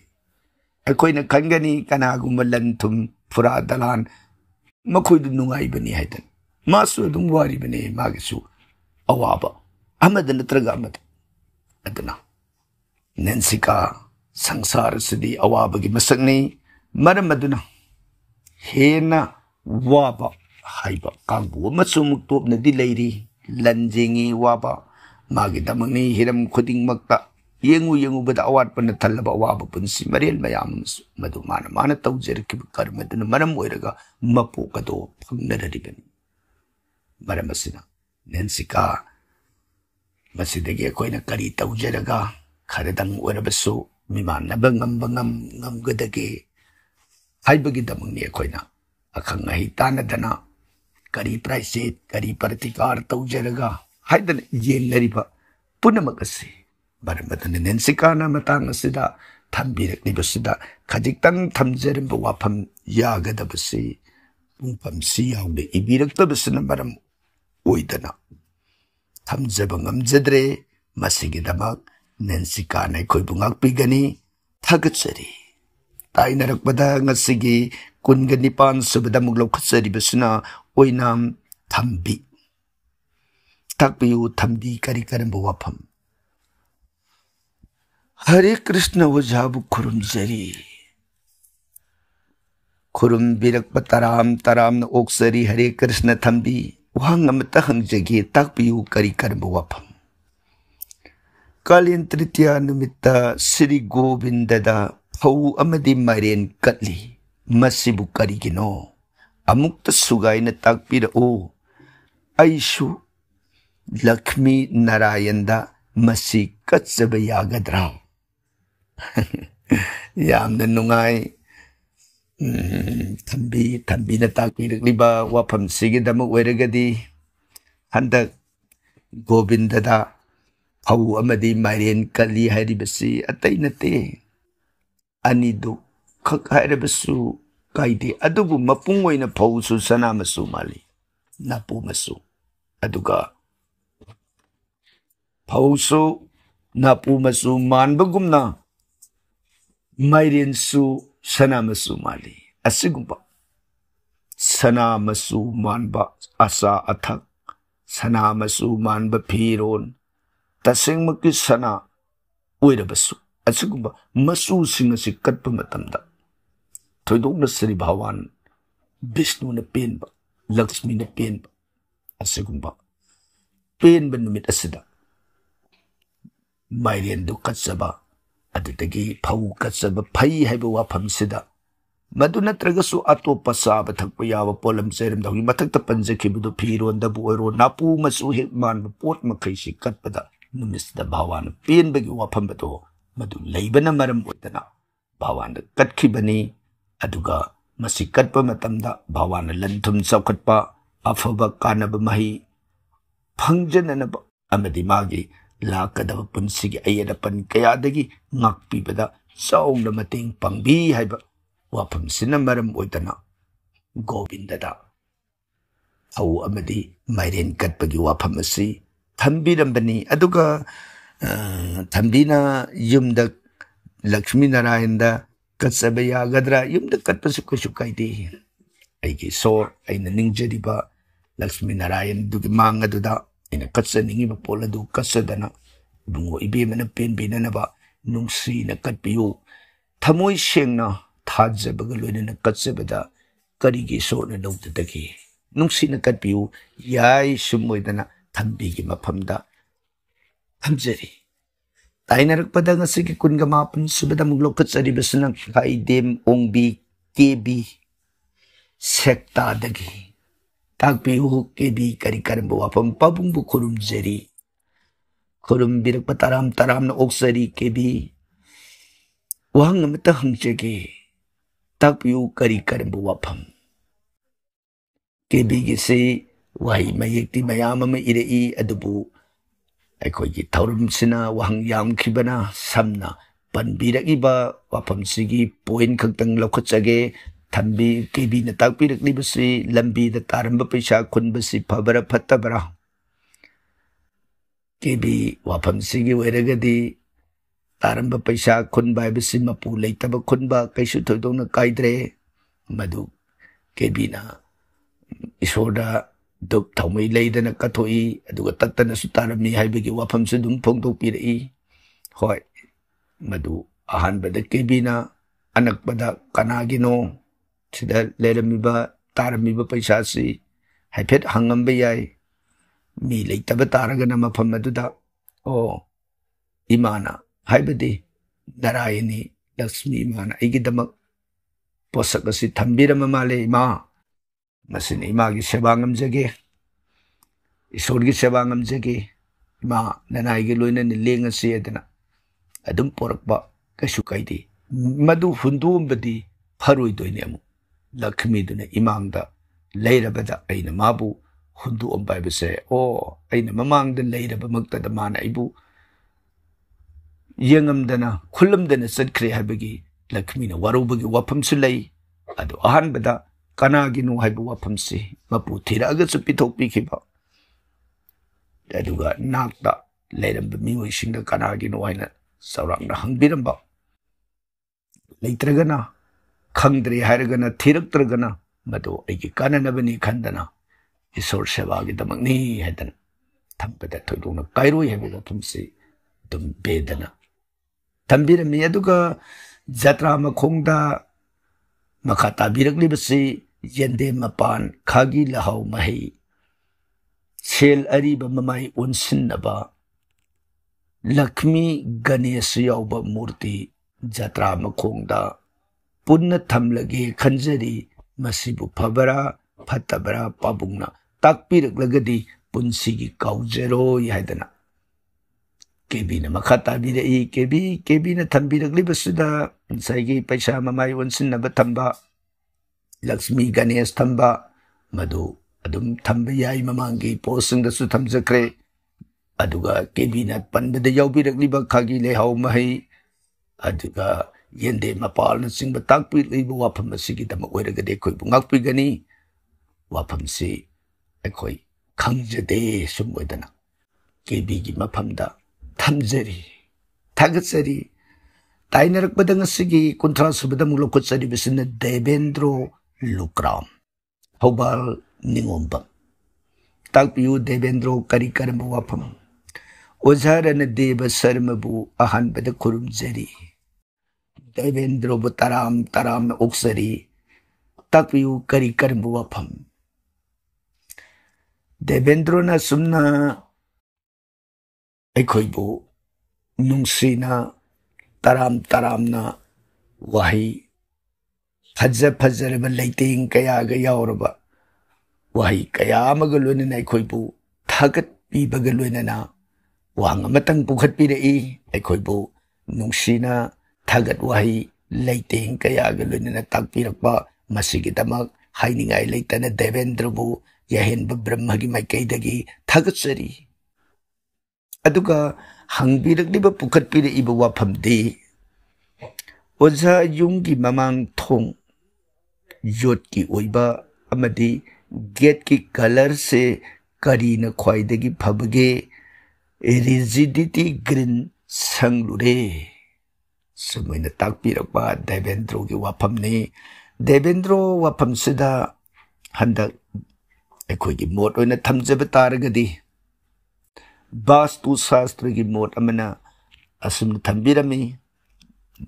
[SPEAKER 1] akoina khangani kanagumba lanthum pura dalan makoidu nungaibani haidan masu adum waribani magisu awaba amada natraga amada aduna Nensika sangsar sidi awabagi masakni maram aduna hena waba haiba kangbu masumuk na dilairi lanjingi waba magi damangni hiram khuding makta yengu bada awat pana thalaba waba punsi marel mayam madu mana tawjer ki karma duna maram oiraga mapu kado phangnaribani maram asina Nensika masidagi akoina kari tawjeraga Karadang warabasu miman na ngam gadagi haibagi damang niya koy na akang ahitana dana kari price kari partikar tawjaraga haidan yen nariba punamagasi baramatan Nensika na matang sida tambirak ni basida kajiktang tamjerim bawapam yagadabasi pungpam siyaw de ibirak tabasina baram oidana tamjabang amjadre masigidamak Nensika na ko'y bungakpigani thagatsari. Tayo narakpada ngasigi kun ganipan sabada maglawkatsari basuna oinam thambi. Takpiyo thambi karikaran bawapam. Hare Krishna wajabu kurumjari. Kurum birakpa taram na oksari Hare Krishna thambi. Wahang amatahang jagi takpiyo karikaran bawapam. Kalin Tritya Numitta Sri Govindada Pau Amadi Maren Katli Masibu Karigino Amukta Sugay na Takpira O Aishu Lakshmi Narayanda मसी कच्चब यागद्रा यामना नुंगाई थंबीना ताकपीरक्लिबा वाफम सिगिदमक ओइरगदी हंदक गोविंददा फौ अमदी माइरेन कली हाइरिबसी अतै नते अनिदु खक हाइरबसु काइदे अदुबु मपुंग ओइना फौसु सना मसु माली नापु मसु अदुगा फौसु नापु मसु मानबगुमना माइरेन सु सना मसु माली असिगुबा सना मसु मानबा आशा अथक सना मसु मानबा फिरोन तसेंगमकी सना ओइरबसु असिगुबा मसु सिंग असि कटप मतमदा थोइदोंना श्री भगवान विष्णु ने पेनबा लक्ष्मी ने पेनबा असिगुबा पेनबा नुमित असिदा माइरेन दु कच्चबा अदुदगी फौ कच्चबा फै हाइबा वाफमसिदा मदु नत्रगसु अतोपा चाबा थक्पा याबा पोलम चैरमदगी मथक्ता पंजखिबदु फिरोंदबु ओइरो नापु मसु हेक मानबा पोट मखैसि कटपदा नुमिसदा भगवान पेनबगी वाफमबदो मदु लैबना मरम ओइदना भगवान कटखिबनी अदुगा मसि कटपा मतमदा भगवान लंथुम चौखटपा अफबा कानबा मही फंगजननबा अमदि मागी लाकदब पुंसिगी अयदपन कयादगी ngakpibada चाउना मतेंग पंगबी हाइबा वाफम सिना मरम ओइदना गोविंददा फौ अमदी माइरेन कटपगी वाफम असि थंबिरंबनी अदुगा थंबिना युमदा लक्ष्मी नारायणदा कच्चबा यागद्रा युमदा कटपसु कुसु काइदे अइगी सोर अइना निंगजरिबा Lakshmi Narayan दुगी मांगदुदा ina katsa ningi ba pola du katsa dana bungo ibe mana pen binanaba nungsi na katpiyu thamoi sengna thajabaga loina katsa bada karigi so na lawdagi nungsi na katpiyu yai sumoi dana thambi gi maphamda thamjari tainarak pada ngasi ki kunga mapun subada muglo katsari basna kai dem ongbi kebi sekta dagi ताकपियु केबी करी करम वाफम पाबुंगबु खुरुम जरी खुरुम बिरक पताराम ताराम न ओक्सरी केबी वहंग मत हंगचगे ताकपियु करी करम वाफम केबी गिसे Y मयेक्ति मयाम म इरेई अदुबु अखोगी थौरम सिना वहंग याम खिबना समना पनबिरगिबा वाफम सिगी point खक्तंग लौखचगे Thumby केबी न ताकपीरक्लिबसी लंबी the तारंब पैसा खुनबसी फबरा फत्तबरा केबी वाफमसिगी ओइरगदी तारंब पैसा खुनबा बसी मपु लेतब खुनबा कैसु थोदोंना काइद्रे मदु केबीना ईश्वरदा दुक थौमै लेदना कथोई अदुगा तत्तना सु तारमि हाइबगी वाफमसु दुम फोंदोकपिरई होय मदु अहानबद केबीना अनकबदा कनागिनो सिदा लेरमिबा तारमिबा पैसा से हाइफेट हंगमबे याय मी लेतब तारगना मफम अदुदा ओ इमाना हाइबदी नारायणी लक्ष्मी इमाना इगिदमक पोसक असि थंबिरम माले इमा मसिन इमा की सेवा ngमजगे ईश्वर की सेवा ngमजगे इमा ननाई की लोइना नि लेंग असि अदना अदुम पोरकबा कशु काइदे मदु हुंदुमबदी फरोइ दोइने अमु लक्ष्मी दुने इमांगदा लेरबदा अइना माबु हुंदु अम्बाइबसे ओ अइना ममांगदा लेरब मक्तदा माना इबु यंगमदना खुलमदना चटख्रे हाइबगी लक्ष्मीना वारोबगी वाफमसु लई अदु अहानबदा कनागिनु हाइबु वाफमसि मपु थिरागसु पिथोकपिखिबा अदुगा नाकता लेरब मिओइसिंगदा कनागिनु हाइना सौरांगना हंगबिरंबा लेत्रगना खंगद्रे हायरगना थिरक्त्रगना मदो अइगी काननबनी खंदना ईश्वर सेवागी दमकनी हैदना थंपदा थोइदोंना काइरोय हैबो वाफमसि दुम बेदना थंबिरमी अदुगा जत्रा मखोंगदा मखा ताबिरक्लिबसि यंदे मपान खागी लहाव मही सेल अरीब ममाई उनसिनबा लक्ष्मी गणेश यावबा मूर्ति जत्रा मखोंगदा पुन्ना थमलगे खंजरी मसिबु फबरा फतबरा पाबुंगना ताकपिरक्लगदी पुंसिगी काउजरो यादना केबीना मखा ताबीरई केबीना थंबीरक्लिबसुदा साइगी पैसा ममाई वनसिनबा थंबा लक्ष्मी गणेश थंबा मधु अदुम थंबा याई ममांगी पोस्टदसु थंजख्रे अदुगा केबीना पनबदा याउबीरक्लिबा खागी लेहाउ महै अदुगा येंदे मपालना सिंबा ताकपीरलिबा वाफम असिगी दम ओइरगदे खोइबु ngakpigani वाफमसी अखोई खंगजदे सुमोदना केबीगी मफमदा थमजरी थागचरी ताइनरकपदा ngasiगी कुंथ्रा सुबदा मुलोखचरी बिसना देवेंद्रो लुक्राम हौबाल निंगोंबा ताकपियु देवेंद्रो करी करम वाफम ओझारन देव शर्मबु अहानबदा खुरुमजरी देवेंद्रो बु तराम ओक्सरी ताकपियु करी करम वाफम देवेंद्रो ना सुमना अखोइबु नुंसीना तराम वही फजरब लेतें कयागा यावरबा वही कयामग लोइनना अखोइबु थागत पीबग लोइनना वांग अमतंग पुखटपीरई अखोइबु नुंसीना थागत वही लेतें कयागा लोइनना ताकपीरकबा मसिगिदमक हाइनिंगाई लेतना देवेंद्रबु यहेनब ब्रह्मगी माइकैदगी थागतसरी अदुगा हंगबीरक्लिबा पुखटपीरईबा वाफमदि ओझा युंगी ममांग थोंग योट की ओइबा अमदी गेट की कलर से करीना ख्वाइदगी फबगे रिजिडिटी ग्रीन संगलुरे सुमैना ताकपीरकबा देवेंद्रो की वाफमने देवेंद्रो वाफमसिदा हंदक अखोइगी मोट ओइना थमजब तारगदी वास्तु शास्त्र की मोट अमना असुम थंबीरमी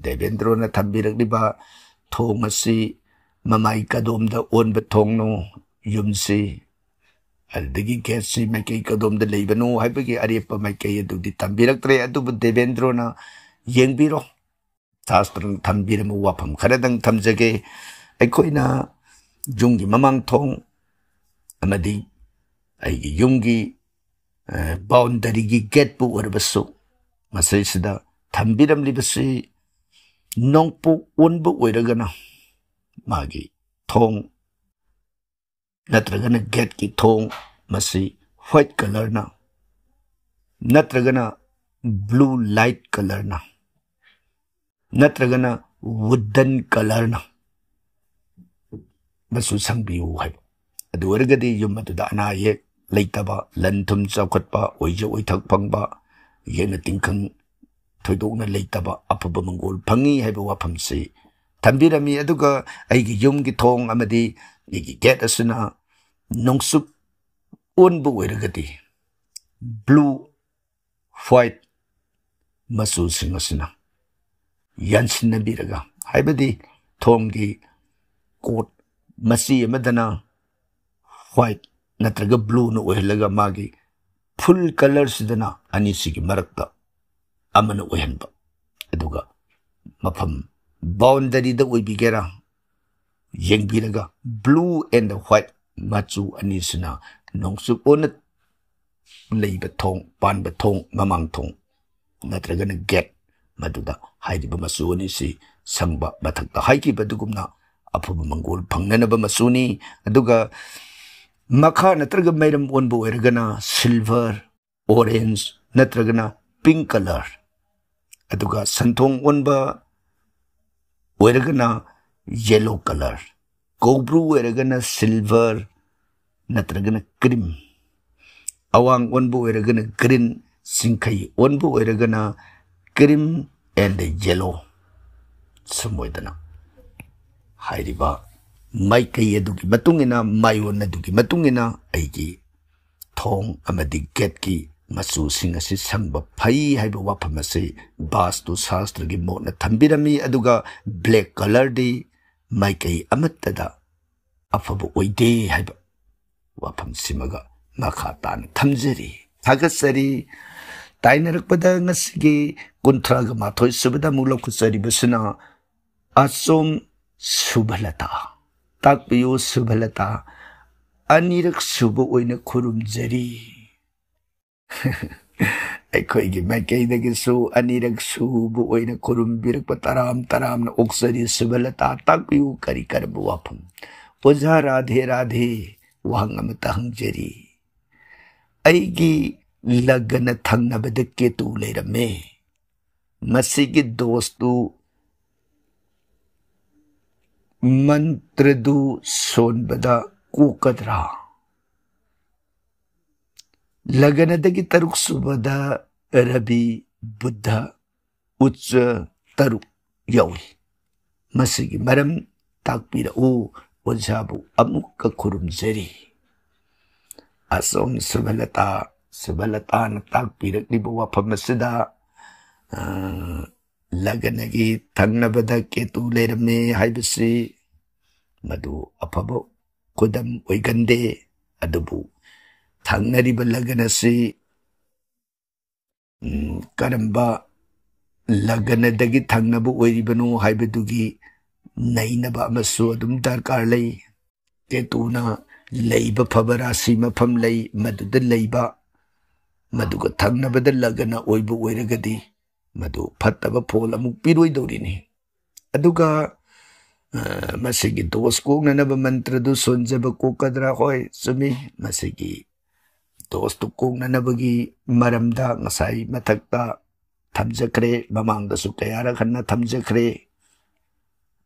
[SPEAKER 1] देवेंद्रो न थंबीरक्लिबा थोंग असी ममाई कदोमदा ओनब थोंगनो युमसी अदगी गेसी माइकई कदोमदा लेबनो हाइबगी अरेप माइकई अदुदी थंबीरक्त्रे अदुबु देवेंद्रो न येंगबीरो शास्त्र थंबीरम वाफम खरदंग थमजगे अखोइना जुंगी ममांग थोंग अमदी अइगी युंगी बाउंडरी की गेट पु ओरबसु मसैसिदा थंबीरमलिबसि नोंपु ओनबु ओइरगना मागी थोंग नत्रगना गेट की थोंग मसि व्हाइट कलर ना नत्रगना ब्लू लाइट कलर ना नत्रगना वुडन कलर ना बसु संबियु है अदु ओरगदि युम अदुदा अनाये लेतबा लन थुम चौखटपा ओइजो ओइथक फंगबा येना तिंखंग थोइदोकना लेतबा अफब मंगोल फंगी हाइबा वाफमसे थंबीरमी अदुगा आइगी युमगी थोंग अमदी इगी गेट असुना नोंसुप ओनबु ओइरगदि ब्लू व्हाइट मसु सिंगसुना यानसिनबीरगा हाइबदी थोंगी कोट मसी अमदना व्हाइट नत्रगा ब्लू न ओहलगा मागी फुल कलर सिदना अनिसिगी मरक्ता अमन ओहनबा अदुगा मफम बाउंडरी द ओइबिगेरा येंगबीरगा ब्लू एंड व्हाइट मचु अनिसना नोंसु ओन लेइबा थोंग पानबा थोंग ममांग थोंग नत्रगना गेट मदुदा हाइदिबा मसु अनिसि संबा मथक्ता हाइकिबा दुगुमना अफब मंगोल फंगनबा मसुनी अदुगा मखा नत्रग मैरम ओनबो ओइरगना सिल्वर ऑरेंज नत्रगना पिंक कलर अदुगा संथोंग ओनबा ओइरगना येलो कलर कोब्रू ओइरगना सिल्वर नत्रगना क्रीम अवांग ओनबो ओइरगना ग्रीन सिंखई ओनबो ओइरगना क्रीम एंड येलो सmoidana हाइरिबा माइकई अदुगी मतुंगिना मायोन अदुगी मतुंगिना आइगी थोंग अमदी गेट की मसु सिंग असि संग फई हाइबा वाफम असि वास्तु शास्त्र की मोना थंबिरमी अदुगा ब्लैक कलर दी माइकई अमत्तदा अफब ओइदे हाइबा वाफम सिमगा मखा तान थमजरी थागसरी ताइनरकपदा ngasiगी कुंथ्रागा माथोय सुबदा मुलोखुसरी बसना असोम सुभलता ताकपियो सुभलता अनिरक सुब ओइना खुरुमजरी ꯑꯩꯈꯣꯏꯒꯤ ꯃꯥꯏꯀꯩꯗꯒꯤꯁꯨ ꯑꯅꯤꯔꯛ ꯁꯨꯕ ꯑꯣꯏꯅ ꯈꯨꯔꯨꯝꯕꯤꯔꯛꯄ ꯇꯔꯥꯝꯅ ꯑꯣꯛꯆꯔꯤ ꯁꯨꯕꯂꯇꯥ ꯇꯥꯛꯄꯤꯌꯨ ꯀꯔꯤ ꯀꯔꯝꯕ ꯋꯥꯐꯝ ꯑꯣꯖꯥ ꯔꯥꯙꯦ ꯔꯥꯙꯦ ꯋꯥꯍꯪ ꯑꯃꯇ ꯍꯪꯖꯔꯤ ꯑꯩꯒꯤ ꯂꯒꯅ ꯊꯪꯅꯕꯗ ꯀꯦꯇꯨ ꯂꯩꯔꯝꯃꯦ ꯃꯁꯤꯒꯤ ꯗꯣꯁꯇꯨ ꯃꯟꯇ꯭ꯔꯗꯨ ꯁꯣꯟꯕꯗ ꯀꯣꯛꯀꯗ꯭ꯔꯥ ꯂꯒꯅꯗꯒꯤ ꯇꯔꯨꯛ ꯁꯨꯕꯗ ꯔꯕꯤ ꯕꯨꯙ ꯎꯆ ꯇꯔꯨꯛ ꯌꯥꯎꯏ ꯃꯁꯤꯒꯤ ꯃꯔꯝ ꯇꯥꯛꯄꯤꯔꯛꯎ ꯑꯣꯖꯥꯕꯨ ꯑꯃꯨꯛꯀ ꯈꯨꯔꯨꯝꯖꯔꯤ ꯑꯁꯣꯝ ꯁꯨꯕꯂꯇꯥꯅ ꯇꯥꯛꯄꯤꯔꯛꯂꯤꯕ ꯋꯥꯐꯝ ꯑꯁꯤꯗ ꯂꯒꯅꯒꯤ ꯊꯪꯅꯕꯗ ꯀꯦꯇꯨ ꯂꯩꯔꯝꯃꯦ ꯍꯥꯏꯕꯁꯤ ꯃꯗꯨ ꯑꯐꯕ ꯈꯨꯗꯝ ꯑꯣꯏꯒꯟꯗꯦ ꯑꯗꯨꯕꯨ ꯊꯪꯅꯔꯤꯕ ꯂꯒꯟ ꯑꯁꯤ ꯀꯔꯝꯕ ꯂꯒꯅꯗꯒꯤ ꯊꯪꯅꯕ ꯑꯣꯏꯔꯤꯕꯅꯣ ꯍꯥꯏꯕꯗꯨꯒꯤ ꯅꯩꯅꯕ ꯑꯃꯁꯨ ꯑꯗꯨꯝ ꯗꯔꯀꯥꯔ ꯂꯩ ꯀꯦꯇꯨꯅ ꯂꯩꯕ ꯐꯕ ꯔꯥꯁꯤ ꯃꯐꯝ ꯂꯩ ꯃꯗꯨꯗ ꯂꯩꯕ ꯃꯗꯨꯒ ꯊꯪꯅꯕꯗ ꯂꯒꯅ ꯑꯣꯏꯕ ꯑꯣꯏꯔꯒꯗꯤ मधु फत्तब फोल अमुक पिरोइदौरिनी अदुगा मसिगी दोस कोकनब मंत्र दु सोंजब कोकद्रा होय सुमी मसिगी दोस तु कोकनबगी मरमदा ngасai मथक्ता थमजखरे ममांगदसु कयारा खन्ना थमजखरे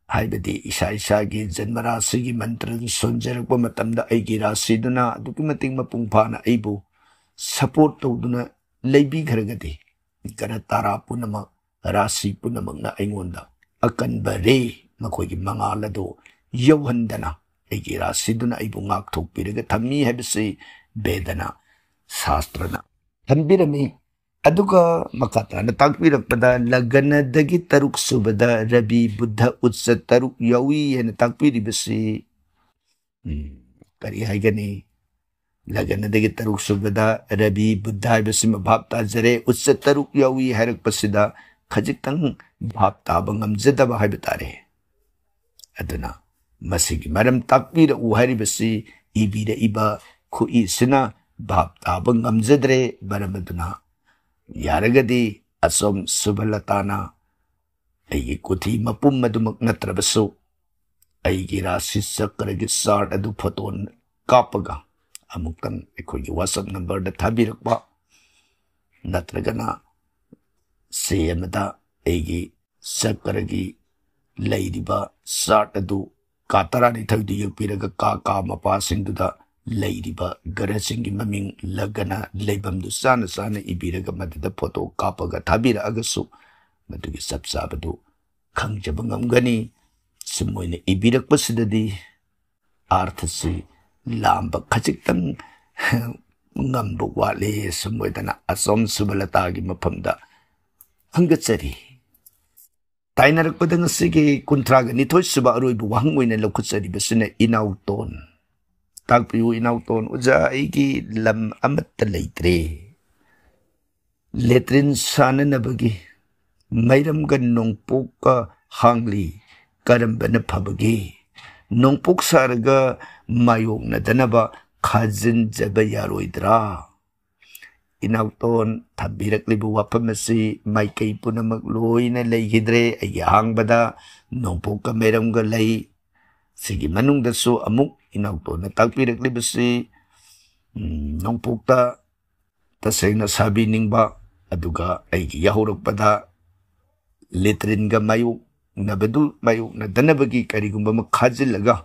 [SPEAKER 1] हाइबदी इसा इसागी जन्मराशिगी मंत्र दु सोंजरप मतमदा आइगी राशिदुना अदुकी मतिंग मपुंगफाना आइबु सपोर्ट तौदुना लेबी खरगदी करा तारा पुनमक राशि पुनमकना अइंगोंदा अकनबा रे मखोइगी मंगालदो यौहंदना अइगी राशिदुना अइबु ngakthokpiraga thammi habisi bedana शास्त्रना थंबिरमी अदुगा मकाताना ताकपिरकपदा लगनदगी तरुक सुबदा Ravi Buddha उत्स तरुक यौई हेन ताकपिरिबसी करी हाइगनी लगनदगी तरुक सुबदा रवि बुद्ध हाइबसी भाव ताजरे उत्स तरुक यौई हाइरकपसिदा खजितंग भाव ताबा ngamjadaba हाइब तारे अदुना मसिगी मरम ताकपिरउ हाइरिबसी इबिरे इबा खुइसिना भाव ताबा ngamjadre बरमदुना यारगदी असोम सुबलताना अयि कुथि मपुम मदुमक नत्रबसु अयि राशि चक्रगी चार्ट अदु फोटोन कापगा अमुक्तंग अखोगी WhatsApp नंबर द थाबिरकबा नत्रगना सेमदा अयि चक्रगी लैरिबा चार्ट अदु कातरानि थगदि यपिरगा का मपा सिंगदुदा लैरिबा गरसिंगी ममिंग लगना लेबमदु साना साना इबिरगा मददा फोटो कापगा थाबिरअगसु मदुगी सबसाबदु खंगजब ngamgani सुमोइने इबिरकपसिददि अर्थसि लांबा खजिक्तंग ngambu wale सुमोइदना असोम सुबलतागी मफमदा हंगचरी ताइनरकपदा ngasiगी कुंथ्रागा निथोइ सुबा अरोइबु वहंगोइने लौखुचरी बसिने इनाउतोन ताकपियु इनाउतोन उजा आइगी लम अमत्त लैत्रे लेट्रिन साननबगी मैरमगा नोंपोका हांगली करंबन फबगी नोंपोक सारगा मायोंगनदनबा खाजिन जब यारोइद्रा इनाउतोन थबिरकलिबु वाफमसी माइकई पुनमक लोइना लैगिद्रे अयि हांगबदा नोंपोका मैरमगा लै सिगी मनुंगदसु अमुक इनाउतोना ताकपिरकलिबसी नोंपोकता तसेंगना साबिनिंगबा अदुगा अयि याहोरकपदा लेट्रिनगा मायु नबदु मायु नदनबगी करिगुंबा म खाजिलगा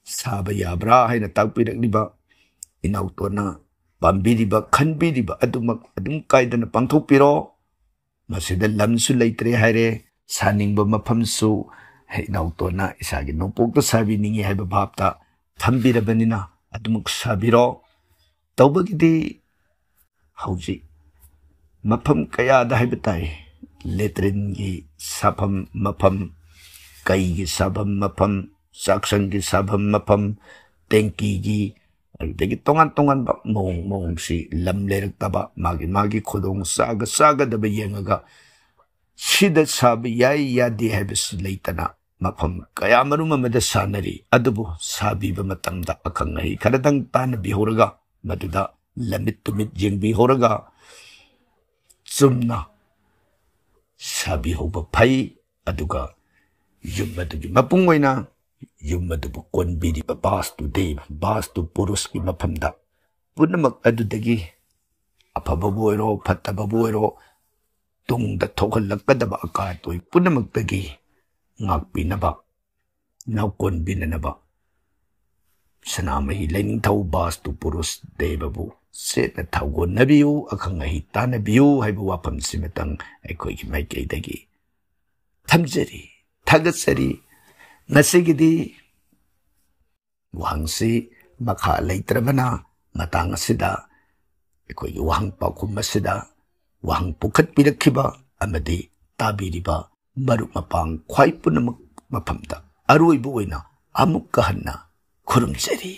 [SPEAKER 1] साबा याब्रा हाइना ताकपिरकलिबा इनाउतोना पाम्बिरिबा खनबिरिबा अदुमक अदुम कायदना पांथोकपिरो मसिदा लमसु लैत्रे हाइरे सानिंगबा मफमसु इनाउतोना इसागी नोंपोकता साबिनिंगी हाइबा भावता थंबिरबनिना अदुमक साबिरो तौबगिदी हौजी मफम कयादा हाइबताई लेट्रिनगी साफम मफम कईगी साफम मफम साक्संगी साफम मफम टेंकीगी अदगी तोंगान तोंगान बा मोंग मोंग सी लम लेरक्तबा मागी मागी खुदोंग सागा सागा दबा येंगगा सिदा साब याई यादी हाइबस लैतना मफम कया मरुम अमदा सानरी अदुबु साबीबा मतमदा अखंगही खरदंग तान बिहोरगा मदुदा लमित तुमित जेंग बिहोरगा ꯆꯨꯝꯅ ꯁꯥꯕꯤꯍꯧꯕ ꯐꯩ ꯑꯗꯨꯒ ꯌꯨꯝ ꯑꯗꯨꯒꯤ ꯃꯄꯨꯡ ꯑꯣꯏꯅ ꯌꯨꯝ ꯑꯗꯨꯕꯨ ꯀꯣꯟꯕꯤꯔꯤꯕ ꯕꯥꯁꯇꯨ ꯄꯨꯔꯨꯁꯀꯤ ꯃꯐꯝꯗ ꯄꯨꯝꯅꯃꯛ ꯑꯗꯨꯗꯒꯤ ꯑꯐꯕꯕꯨ ꯑꯣꯏꯔꯣ ꯐꯠꯇꯕꯕꯨ ꯑꯣꯏꯔꯣ ꯇꯨꯡꯗ ꯊꯣꯛꯍꯜꯂꯛꯀꯗꯕ ꯑꯀꯥꯏ ꯑꯇꯣꯏ ꯄꯨꯝꯅꯃꯛꯇꯒꯤ ꯉꯥꯛꯄꯤꯅꯕ ꯅꯥꯎꯀꯣꯟꯕꯤꯅꯅꯕ ꯁꯅꯥꯃꯍꯤ ꯂꯩꯅꯤꯡꯊꯧ ꯕꯥꯁꯇꯨ ꯄꯨꯔꯨꯁ ꯗꯦꯕꯕꯨ ꯆꯦꯠꯅ ꯊꯧꯒꯣꯟꯅꯕꯤꯌꯨ ꯑꯈꯪ ꯑꯍꯩ ꯇꯥꯟꯅꯕꯤꯌꯨ ꯍꯥꯏꯕ ꯋꯥꯐꯝꯁꯤꯃꯇꯪ ꯑꯩꯈꯣꯏꯒꯤ ꯃꯥꯏꯀꯩꯗꯒꯤ ꯊꯝꯖꯔꯤ ꯊꯥꯒꯠꯆꯔꯤ ꯉꯁꯤꯒꯤꯗꯤ ꯋꯥꯍꯪꯁꯤ ꯃꯈꯥ ꯂꯩꯇ꯭ꯔꯕꯅ ꯃꯇꯥꯡ ꯑꯁꯤꯗ ꯑꯩꯈꯣꯏꯒꯤ ꯋꯥꯍꯪ ꯄꯥꯎꯈꯨꯝ ꯑꯁꯤꯗ ꯋꯥꯍꯪ ꯄꯨꯈꯠꯄꯤꯔꯛꯈꯤꯕ ꯑꯃꯗꯤ ꯇꯥꯕꯤꯔꯤꯕ ꯃꯔꯨꯞ ꯃꯄꯥꯡ ꯈ꯭ꯋꯥꯏ ꯄꯨꯝꯅꯃꯛ ꯃꯐꯝꯗ ꯑꯔꯣꯏꯕ ꯑꯣꯏꯅ ꯑꯃꯨꯛꯀ ꯍꯟꯅ ꯈꯨꯔꯨꯝꯖꯔꯤ꯫